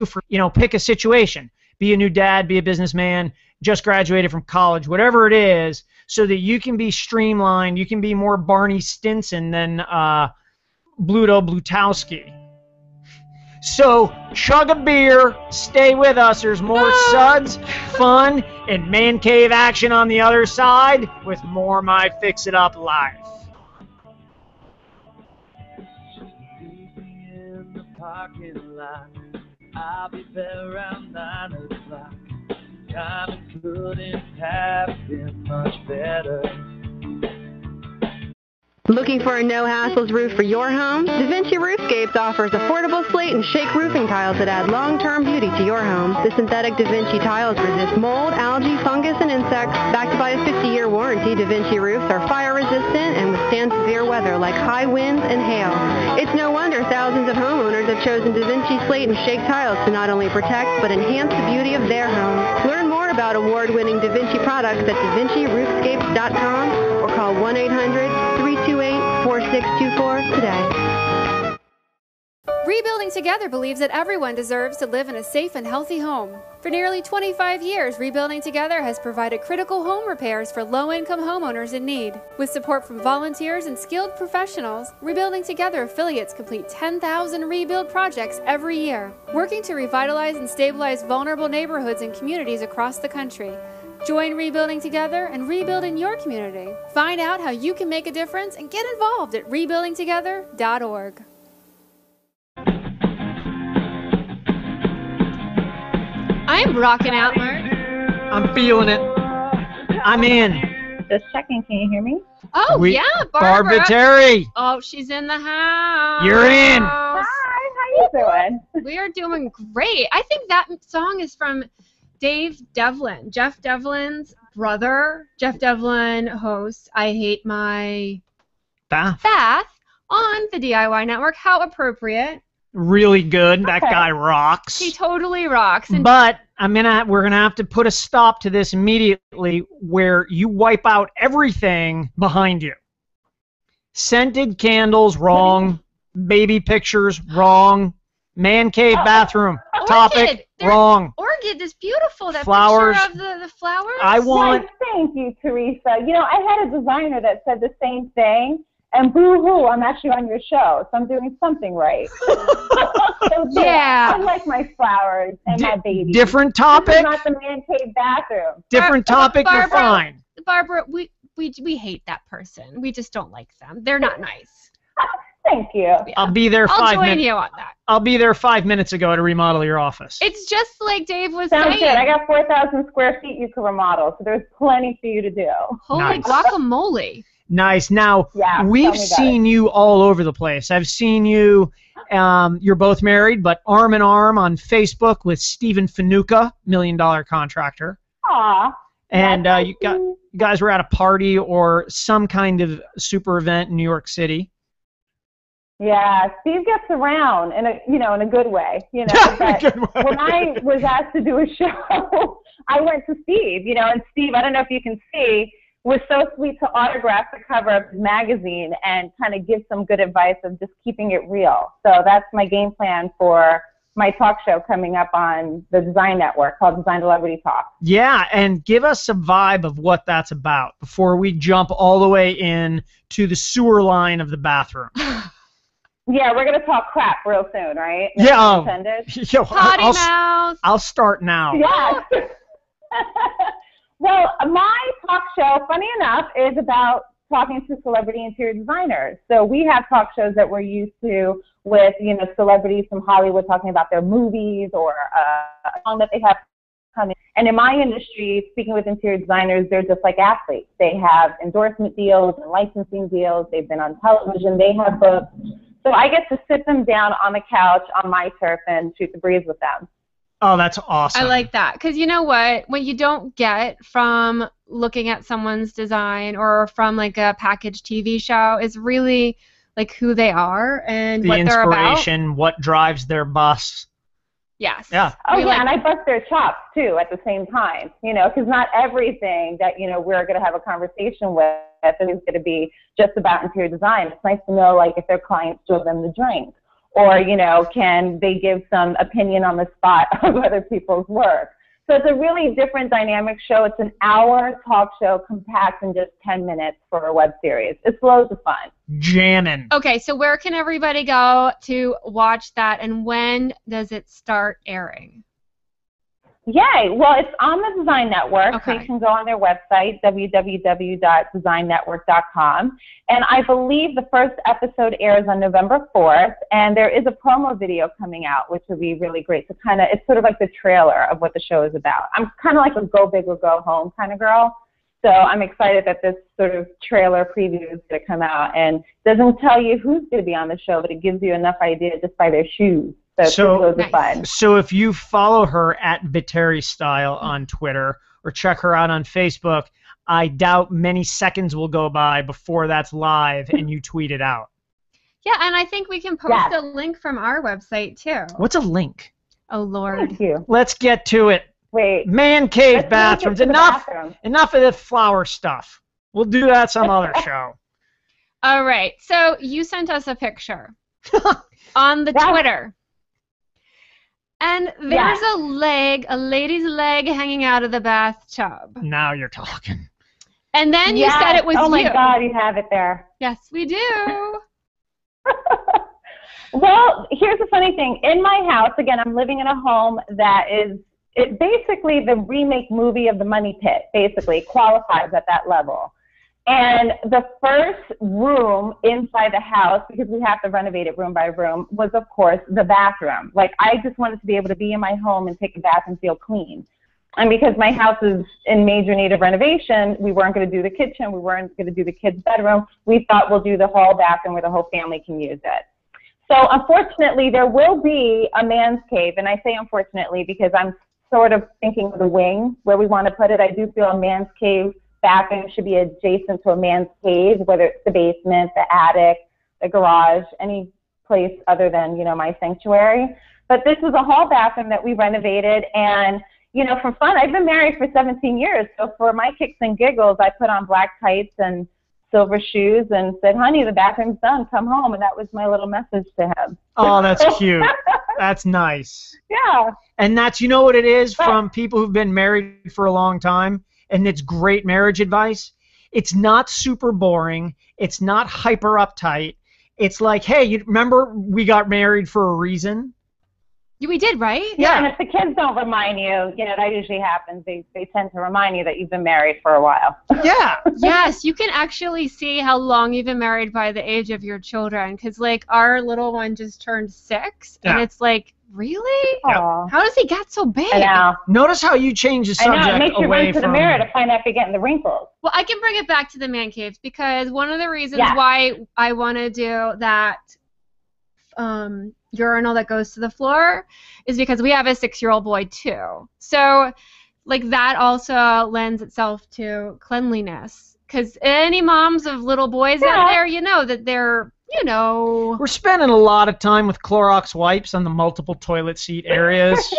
for, you know, pick a situation. Be a new dad, be a businessman, just graduated from college, whatever it is, so that you can be streamlined, you can be more Barney Stinson than Bluto Blutowski. So, chug a beer, stay with us. There's more suds, fun, and man cave action on the other side with more My Fix It Up Life. In the parking lot, I'll be there around 9 o'clock. Timing couldn't have been much better. Looking for a no-hassles roof for your home? Da Vinci Roofscapes offers affordable slate and shake roofing tiles that add long-term beauty to your home. The synthetic Da Vinci tiles resist mold, algae, fungus, and insects. Backed by a 50-year warranty, Da Vinci roofs are fire-resistant and withstand severe weather like high winds and hail. It's no wonder thousands of homeowners have chosen Da Vinci slate and shake tiles to not only protect but enhance the beauty of their homes. Learn more about award-winning Da Vinci products at DaVinciRoofscapes.com or call 1-800-328-4624 today. Rebuilding Together believes that everyone deserves to live in a safe and healthy home. For nearly 25 years, Rebuilding Together has provided critical home repairs for low-income homeowners in need. With support from volunteers and skilled professionals, Rebuilding Together affiliates complete 10,000 rebuild projects every year, working to revitalize and stabilize vulnerable neighborhoods and communities across the country. Join Rebuilding Together and rebuild in your community. Find out how you can make a difference and get involved at rebuildingtogether.org. I'm rocking out, Mark. I'm feeling it. I'm in. Just checking. Can you hear me? Oh, yeah, Barbara. Barbara Viteri. Oh, she's in the house. You're in. Hi, how you doing? We are doing great. I think that song is from Dave Devlin, Jeff Devlin's brother. Jeff Devlin hosts I Hate My Bath on the DIY Network. How appropriate. Really good. That guy rocks. He totally rocks. And but we're gonna have to put a stop to this immediately, where you wipe out everything behind you. Scented candles, wrong. Baby pictures, wrong. Man cave bathroom topic, wrong. Orchid is beautiful. That flowers. Picture of the flowers. I want. Yes, thank you, Teresa. You know, I had a designer that said the same thing. And boo-hoo, I'm actually on your show, so I'm doing something right. So, yeah. I like my flowers and my babies. Different topic. This is not the man cave bathroom. Different topic, Barbara, you're fine. Barbara, we hate that person. We just don't like them. They're not nice. Thank you. Yeah. I'll be there I'll 5 join minutes. you on that. I'll be there 5 minutes ago to remodel your office. It's just like Dave was Sounds saying. good. I got 4,000 square feet you can remodel, so there's plenty for you to do. Holy Nice. guacamole. Nice. Now, Yeah, we've tell me about seen you all over the place. I've seen you, you're both married, but arm in arm on Facebook with Stephen Fanuca, $1 Million Contractor. Aw. And you guys were at a party or some kind of super event in New York City. Yeah, Steve gets around in a good way, But when I was asked to do a show, I went to Steve, and Steve, I don't know if you can see, was so sweet to autograph the cover of his magazine and kind of give some good advice of just keeping it real. So that's my game plan for my talk show coming up on the Design Network called Design Celebrity Talk. Yeah, and give us a vibe of what that's about before we jump all the way in to the sewer line of the bathroom. Yeah, we're going to talk crap real soon, right? Yeah. Potty mouth. I'll start now. Yes. Well, my talk show, funny enough, is about talking to celebrity interior designers. So we have talk shows that we're used to with, celebrities from Hollywood talking about their movies or a song that they have coming. And in my industry, speaking with interior designers, they're just like athletes. They have endorsement deals and licensing deals. They've been on television. They have books. So I get to sit them down on the couch on my turf and shoot the breeze with them. Oh, that's awesome. I like that. Because you know what you don't get from looking at someone's design or from like a packaged TV show is really like who they are and what they're about. The inspiration, what drives their bus. Yes. Yeah. Oh, yeah, and I bust their chops, too, at the same time, because not everything that, we're going to have a conversation with is going to be just about interior design. It's nice to know, like, if their clients drove them the drink or, can they give some opinion on the spot of other people's work. So it's a really different dynamic show. It's an hour talk show compact in just 10 minutes for a web series. It's loads of fun. Jamming. Okay, so where can everybody go to watch that, and when does it start airing? Yay. Well, it's on the Design Network. Okay. So you can go on their website, www.designnetwork.com. And I believe the first episode airs on November 4th. And there is a promo video coming out, which would be really great. So it's sort of like the trailer of what the show is about. I'm kind of like a go big or go home kind of girl. So I'm excited that this sort of trailer preview is going to come out. And doesn't tell you who's going to be on the show, but it gives you enough idea just by their shoes. So if you follow her at Viteri Style on Twitter or check her out on Facebook, I doubt many seconds will go by before that's live and you tweet it out. Yeah, and I think we can post a link from our website too. What's a link? Oh, Lord. Thank you. Let's get to it. Wait. Man cave bathrooms. Enough of the flower stuff. We'll do that some other show. All right. So you sent us a picture on the Twitter. And there's a lady's leg hanging out of the bathtub. Now you're talking. And then you said it was you. Oh my God, you have it there. Yes, we do. Well, here's the funny thing. In my house, again, I'm living in a home that is basically the remake movie of The Money Pit, basically, qualifies at that level. And the first room inside the house, because we have to renovate it room by room, was, of course, the bathroom. Like, I just wanted to be able to be in my home and take a bath and feel clean. And because my house is in major need of renovation, we weren't going to do the kitchen. We weren't going to do the kids' bedroom. We thought we'll do the hall bathroom where the whole family can use it. So, unfortunately, there will be a man's cave. And I say unfortunately because I'm sort of thinking of the wing where we want to put it. I do feel a man's cave bathroom should be adjacent to a man's cave, whether it's the basement, the attic, the garage, any place other than, my sanctuary. But this is a hall bathroom that we renovated, and, for fun, I've been married for 17 years, so for my kicks and giggles, I put on black tights and silver shoes and said, honey, the bathroom's done, come home, and that was my little message to him. Oh, that's cute. That's nice. Yeah. And that's, what it is from people who've been married for a long time? And it's great marriage advice. It's not super boring. It's not hyper uptight. It's like, hey, you remember we got married for a reason? We did, right? Yeah, and if the kids don't remind you, that usually happens. They tend to remind you that you've been married for a while. Yeah. Yes, you can actually see how long you've been married by the age of your children. Because, like, our little one just turned 6, and it's like, really? Aww. How does he get so big? I know. Notice how you change the subject it makes you away run to the mirror to find out if you're getting the wrinkles. Well, I can bring it back to the man caves because one of the reasons why I want to do that urinal that goes to the floor is because we have a 6-year-old boy too. So, like, that also lends itself to cleanliness. Because any moms of little boys out there, that they're you know. We're spending a lot of time with Clorox wipes on the multiple toilet seat areas.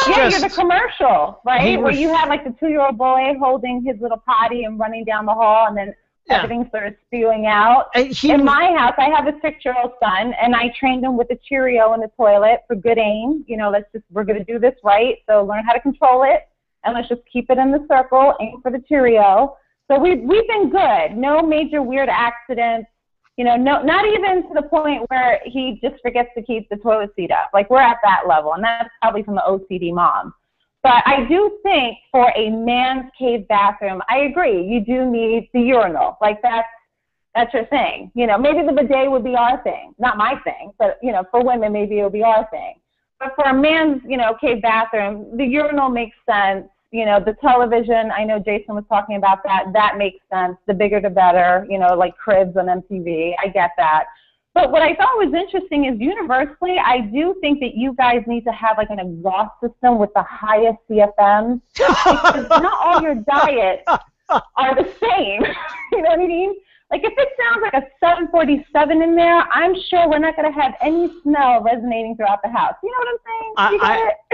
Yeah, you're the commercial, right? Where was- you have like the 2-year-old boy holding his little potty and running down the hall, and then everything starts spewing out. In my house, I have a 6-year-old son, and I trained him with a Cheerio in the toilet for good aim. You know, we're going to do this right, so learn how to control it, and let's just keep it in the circle, aim for the Cheerio. So we've been good. No major weird accidents. You know, not even to the point where he just forgets to keep the toilet seat up. Like, we're at that level, and that's probably from the OCD mom. But I do think for a man's cave bathroom, I agree, you do need the urinal. Like, that's your thing. You know, maybe the bidet would be our thing. Not my thing, but, you know, for women, maybe it would be our thing. But for a man's, you know, cave bathroom, the urinal makes sense. You know, the television, I know Jason was talking about that. That makes sense. The bigger the better, you know, like Cribs on MTV. I get that. But what I thought was interesting is universally, I do think that you guys need to have like an exhaust system with the highest CFMs. Because not all your diets are the same. You know what I mean? Like, if it sounds like a 747 in there, I'm sure we're not going to have any smell resonating throughout the house. You know what I'm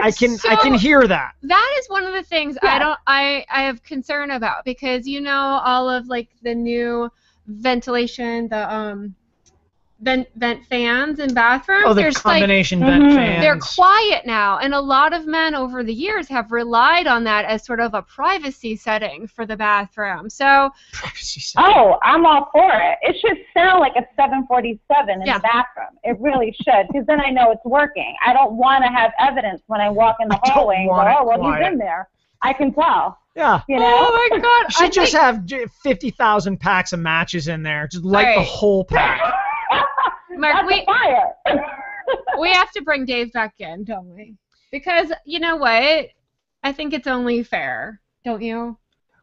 saying? I can hear that. That is one of the things I have concern about, because, you know, all of like the new ventilation, the vent fans in bathrooms. Oh, the there's combination vent fans. They're quiet now, and a lot of men over the years have relied on that as sort of a privacy setting for the bathroom. So, oh, I'm all for it. It should sound like a 747 in the bathroom. It really should, because then I know it's working. I don't want to have evidence when I walk in the hallway and go, oh, well, he's in there. I can tell. Yeah. You know? Oh my God! You should just have 50,000 packs of matches in there. Just light the whole pack. Mark, we have to bring Dave back in, don't we? Because, you know what? I think it's only fair, don't you?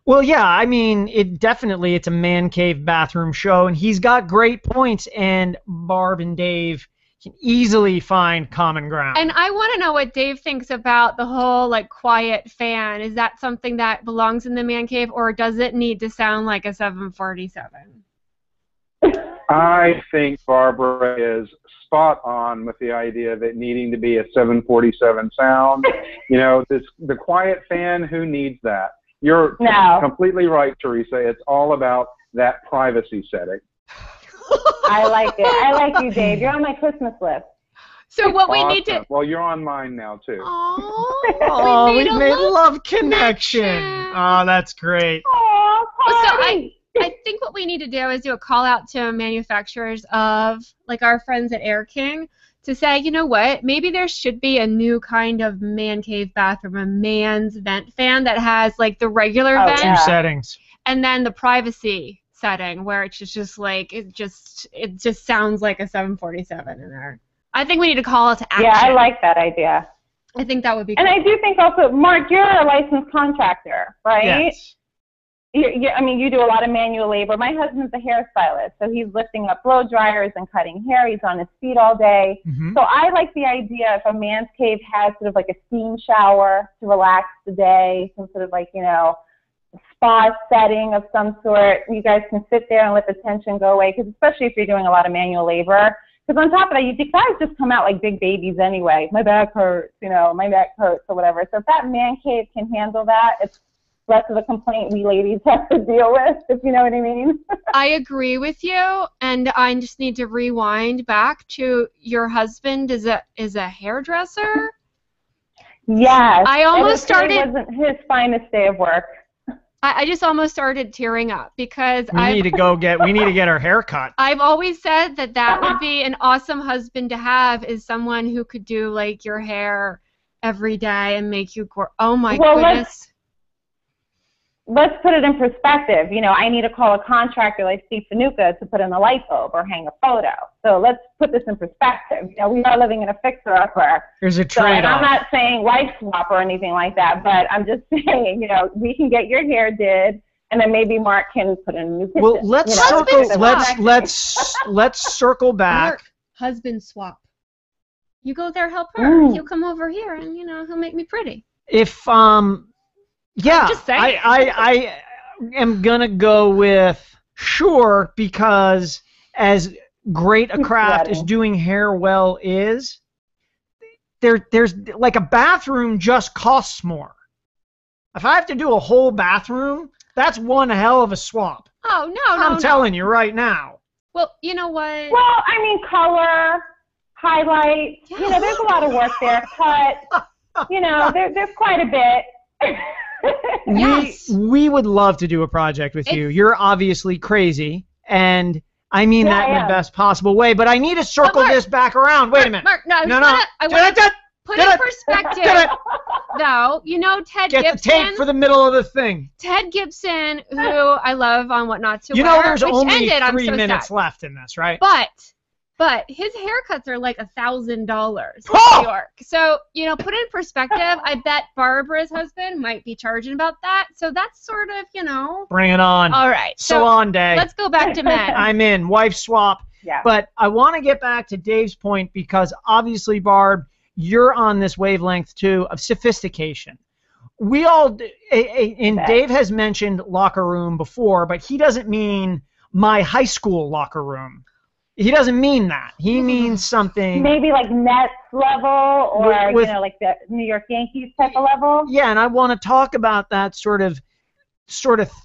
Well, yeah, I mean, it's a man cave bathroom show, and he's got great points, and Barb and Dave can easily find common ground. And I want to know what Dave thinks about the whole, like, quiet fan. Is that something that belongs in the man cave, or does it need to sound like a 747? I think Barbara is spot on with the idea of it needing to be a 747 sound. You know, the quiet fan, who needs that? You're completely right, Teresa. It's all about that privacy setting. I like it. I like you, Dave. You're on my Christmas list. So what we need to... Well, you're on mine now, too. Oh, we made a love connection. Oh, that's great. Oh, so I think what we need to do is do a call out to manufacturers of, like, our friends at Air King to say, you know what, maybe there should be a new kind of man cave bathroom, a man's vent fan that has, like, the regular vent. Two settings. And then the privacy setting where it's just like, it just sounds like a 747 in there. I think we need to call it to action. Yeah, I like that idea. I think that would be And cool. I do think also, Mark, you're a licensed contractor, right? Yes. I mean, you do a lot of manual labor. My husband's a hairstylist, so he's lifting up blow dryers and cutting hair. He's on his feet all day. So I like the idea if a man's cave has sort of like a steam shower to relax the day, some sort of like, you know, spa setting of some sort. You guys can sit there and let the tension go away, because especially if you're doing a lot of manual labor. Because on top of that, you guys just come out like big babies anyway. My back hurts, you know, my neck hurts or whatever. So if that man cave can handle that, it's less of a complaint we ladies have to deal with, if you know what I mean. I agree with you, and I just need to rewind back to your husband is a hairdresser. Yes. I almost It wasn't his finest day of work. I just almost started tearing up because we need to get our hair cut. I've always said that would be an awesome husband to have, is someone who could do like your hair every day and make you oh my goodness. Let's put it in perspective. You know, I need to call a contractor like Steve Fanuca to put in a light bulb or hang a photo. So let's put this in perspective. You know, we are living in a fixer-upper. There's a trade-off. I'm not saying wife swap or anything like that, but I'm just saying, you know, we can get your hair did, and then maybe Mark can put in a new kitchen. Well, let's circle back. Husband swap. You go there, help her. He'll come over here, and you know, he'll make me pretty. If yeah, I am gonna go with sure, because as great a craft as doing hair well is, there's like a bathroom just costs more. If I have to do a whole bathroom, that's one hell of a swap. Oh, no, I'm telling you right now. Well, you know what? Well, I mean, color, highlight, Yes. you know, there's a lot of work there. Cut, you know, there's quite a bit. Yes. We would love to do a project with you. You're obviously crazy, and I mean that in the best possible way, but I need to circle this back around. Wait a minute. Mark, no, I want to put in perspective. No, you know Ted Gibson. Get the tape for the middle of the thing. Ted Gibson, who I love on What Not to Wear. You know there's only ended, 3 minutes left in this, right? But his haircuts are like $1,000 in New York. So, you know, put in perspective, I bet Barbara's husband might be charging about that. So that's sort of, you know. Bring it on. All right. Salon day. Let's go back to men. I'm in. Wife swap. Yeah. But I want to get back to Dave's point because obviously, Barb, you're on this wavelength too of sophistication. We all, and Dave has mentioned locker room before, but he doesn't mean my high school locker room. He doesn't mean that. He means something. Maybe like Nets level or, you know, like the New York Yankees type of level. Yeah, and I want to talk about that sort of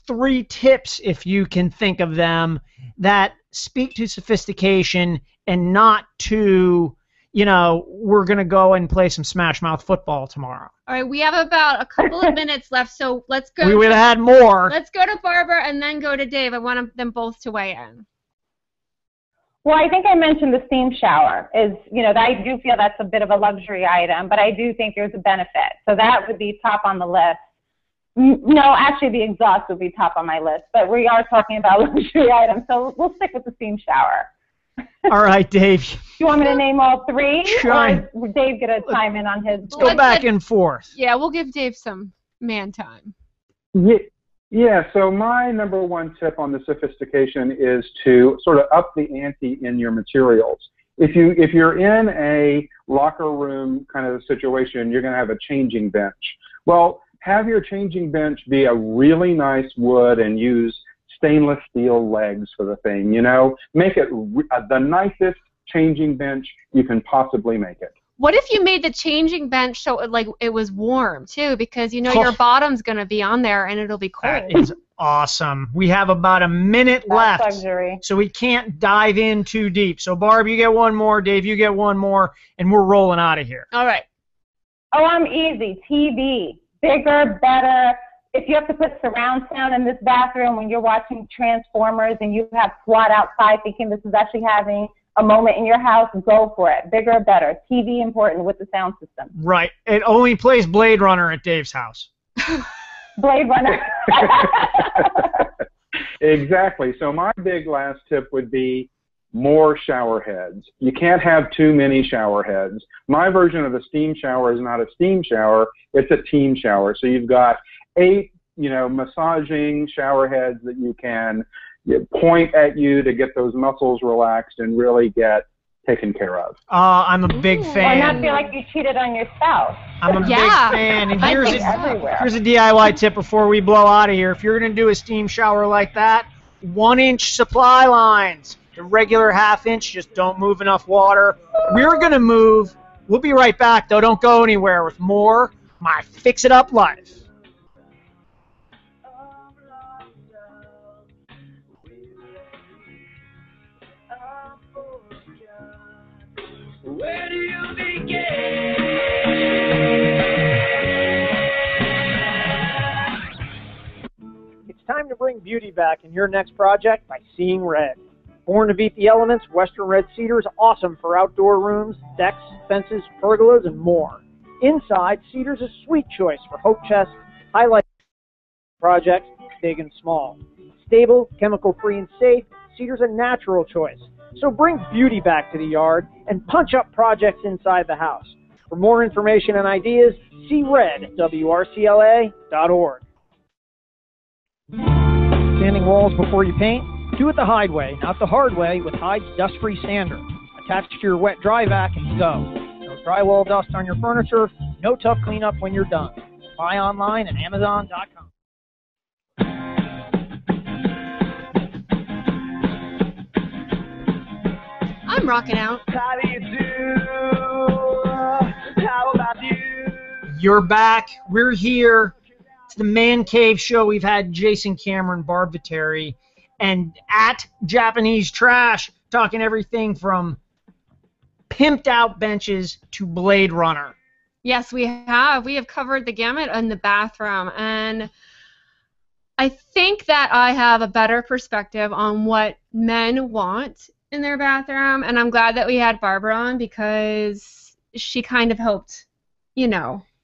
3 tips, if you can think of them, that speak to sophistication and not to, you know, we're going to go and play some Smash Mouth football tomorrow. All right, we have about a couple of minutes left, so let's go. We would have had more. Let's go to Barbara and then go to Dave. I want them both to weigh in. Well, I think I mentioned the steam shower is, you know, I do feel that's a bit of a luxury item, but I do think there's a benefit. So that would be top on the list. No, actually the exhaust would be top on my list, but we are talking about luxury items, so we'll stick with the steam shower. All right, Dave. Do you want me to name all 3? Try. Or is Dave going to chime in on his? Let's go back and forth. Yeah, we'll give Dave some man time. Yeah, so my number 1 tip on the sophistication is to sort of up the ante in your materials. If you're in a locker room kind of situation, you're going to have a changing bench. Well, have your changing bench be a really nice wood and use stainless steel legs for the thing, you know? Make it the nicest changing bench you can possibly make it. What if you made the changing bench so it was warm too? Because you know your bottom's gonna be on there and it'll be cold. That is awesome. We have about a minute left, luxury. So we can't dive in too deep. So Barb, you get one more. Dave, you get one more, and we're rolling out of here. All right. Oh, I'm easy. TV, bigger, better. If you have to put surround sound in this bathroom when you're watching Transformers and you have SWAT outside thinking this is actually having a moment in your house, go for it. Bigger, better. TV important with the sound system. Right. It only plays Blade Runner at Dave's house. Blade Runner. Exactly. So my big last tip would be more shower heads. You can't have too many shower heads. My version of a steam shower is not a steam shower, it's a team shower. So you've got 8, you know, massaging shower heads that you can point at you to get those muscles relaxed and really get taken care of. I'm a big fan. Or not feel like you cheated on your spouse. I'm a big fan. And here's a DIY tip before we blow out of here. If you're going to do a steam shower like that, 1-inch supply lines. The regular 1/2 inch, just don't move enough water. We're going to move. We'll be right back, though. Don't go anywhere with more My Fix It Up Life. Where do you begin? It's time to bring beauty back in your next project by Seeing Red. Born to beat the elements, Western Red Cedar is awesome for outdoor rooms, decks, fences, pergolas, and more. Inside, Cedar's a sweet choice for Hope Chest, highlight projects, big and small. Stable, chemical-free, and safe, Cedar's a natural choice. So bring beauty back to the yard and punch up projects inside the house. For more information and ideas, see red at WRCLA.org. Sanding walls before you paint? Do it the Hyde way, not the hard way, with Hyde's dust-free sander. Attach to your wet dry vac and go. No drywall dust on your furniture, no tough cleanup when you're done. Buy online at Amazon.com. rocking out. How do you do? How about you? You're back. We're here. It's the Man Cave Show. We've had Jason Cameron, Barb Viteri, and at Japanese Trash talking everything from pimped out benches to Blade Runner. Yes, we have. We have covered the gamut in the bathroom, and I think that I have a better perspective on what men want in their bathroom, and I'm glad that we had Barbara on because she kind of helped,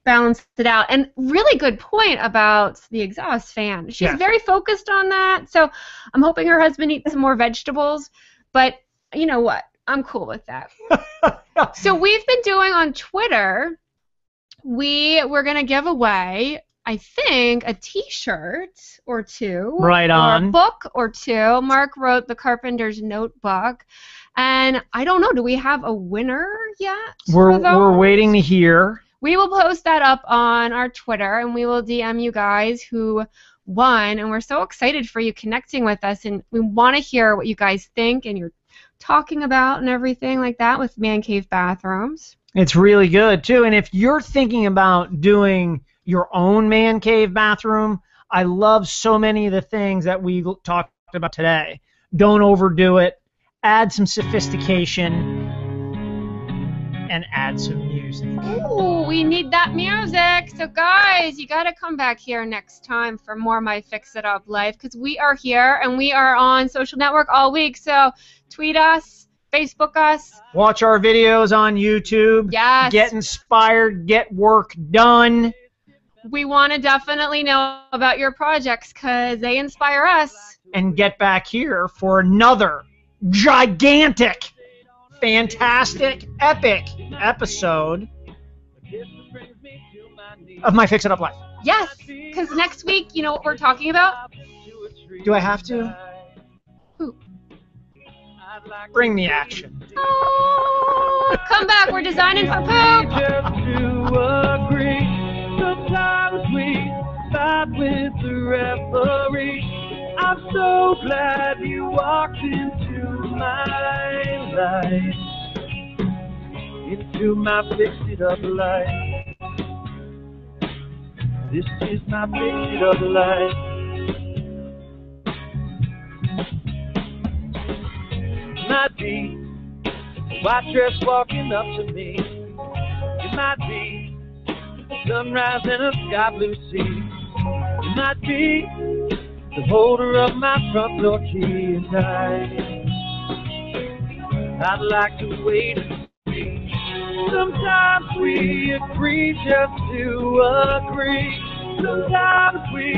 balance it out. And really good point about the exhaust fan. She's very focused on that, so I'm hoping her husband eats some more vegetables, but you know what? I'm cool with that. So we've been doing on Twitter, we're going to give away, I think, a T-shirt or two. Right on. Or a book or two. Mark wrote The Carpenter's Notebook. And I don't know, do we have a winner yet? We're waiting to hear. We will post that up on our Twitter, and we will DM you guys who won. And we're so excited for you connecting with us, and we want to hear what you guys think and you're talking about and everything like that with Man Cave bathrooms. It's really good, too. And if you're thinking about doing your own man cave bathroom, I love so many of the things that we talked about today. Don't overdo it. Add some sophistication and add some music. Ooh, we need that music. So, guys, you got to come back here next time for more My Fix It Up Life, because we are here and we are on social network all week. So tweet us, Facebook us. Watch our videos on YouTube. Yes. Get inspired. Get work done. We want to definitely know about your projects because they inspire us. And get back here for another gigantic, fantastic, epic episode of My Fix It Up Life. Yes, because next week, you know what we're talking about? Do I have to? Who? Bring the action. Oh, come back, we're designing for poop. Sometimes we fight with the referee. I'm so glad you walked into my life, into my fix-it-up life. This is my fix-it-up life. Might be a white dress walking up to me. It might be sunrise and a sky blue sea. It might be the holder of my front door key. And I'd like to wait and see. Sometimes we agree just to agree. Sometimes we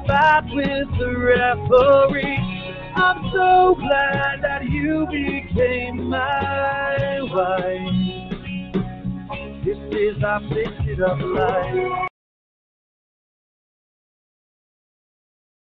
fight with the referee. I'm so glad that you became my wife. This is our fix-it-up life.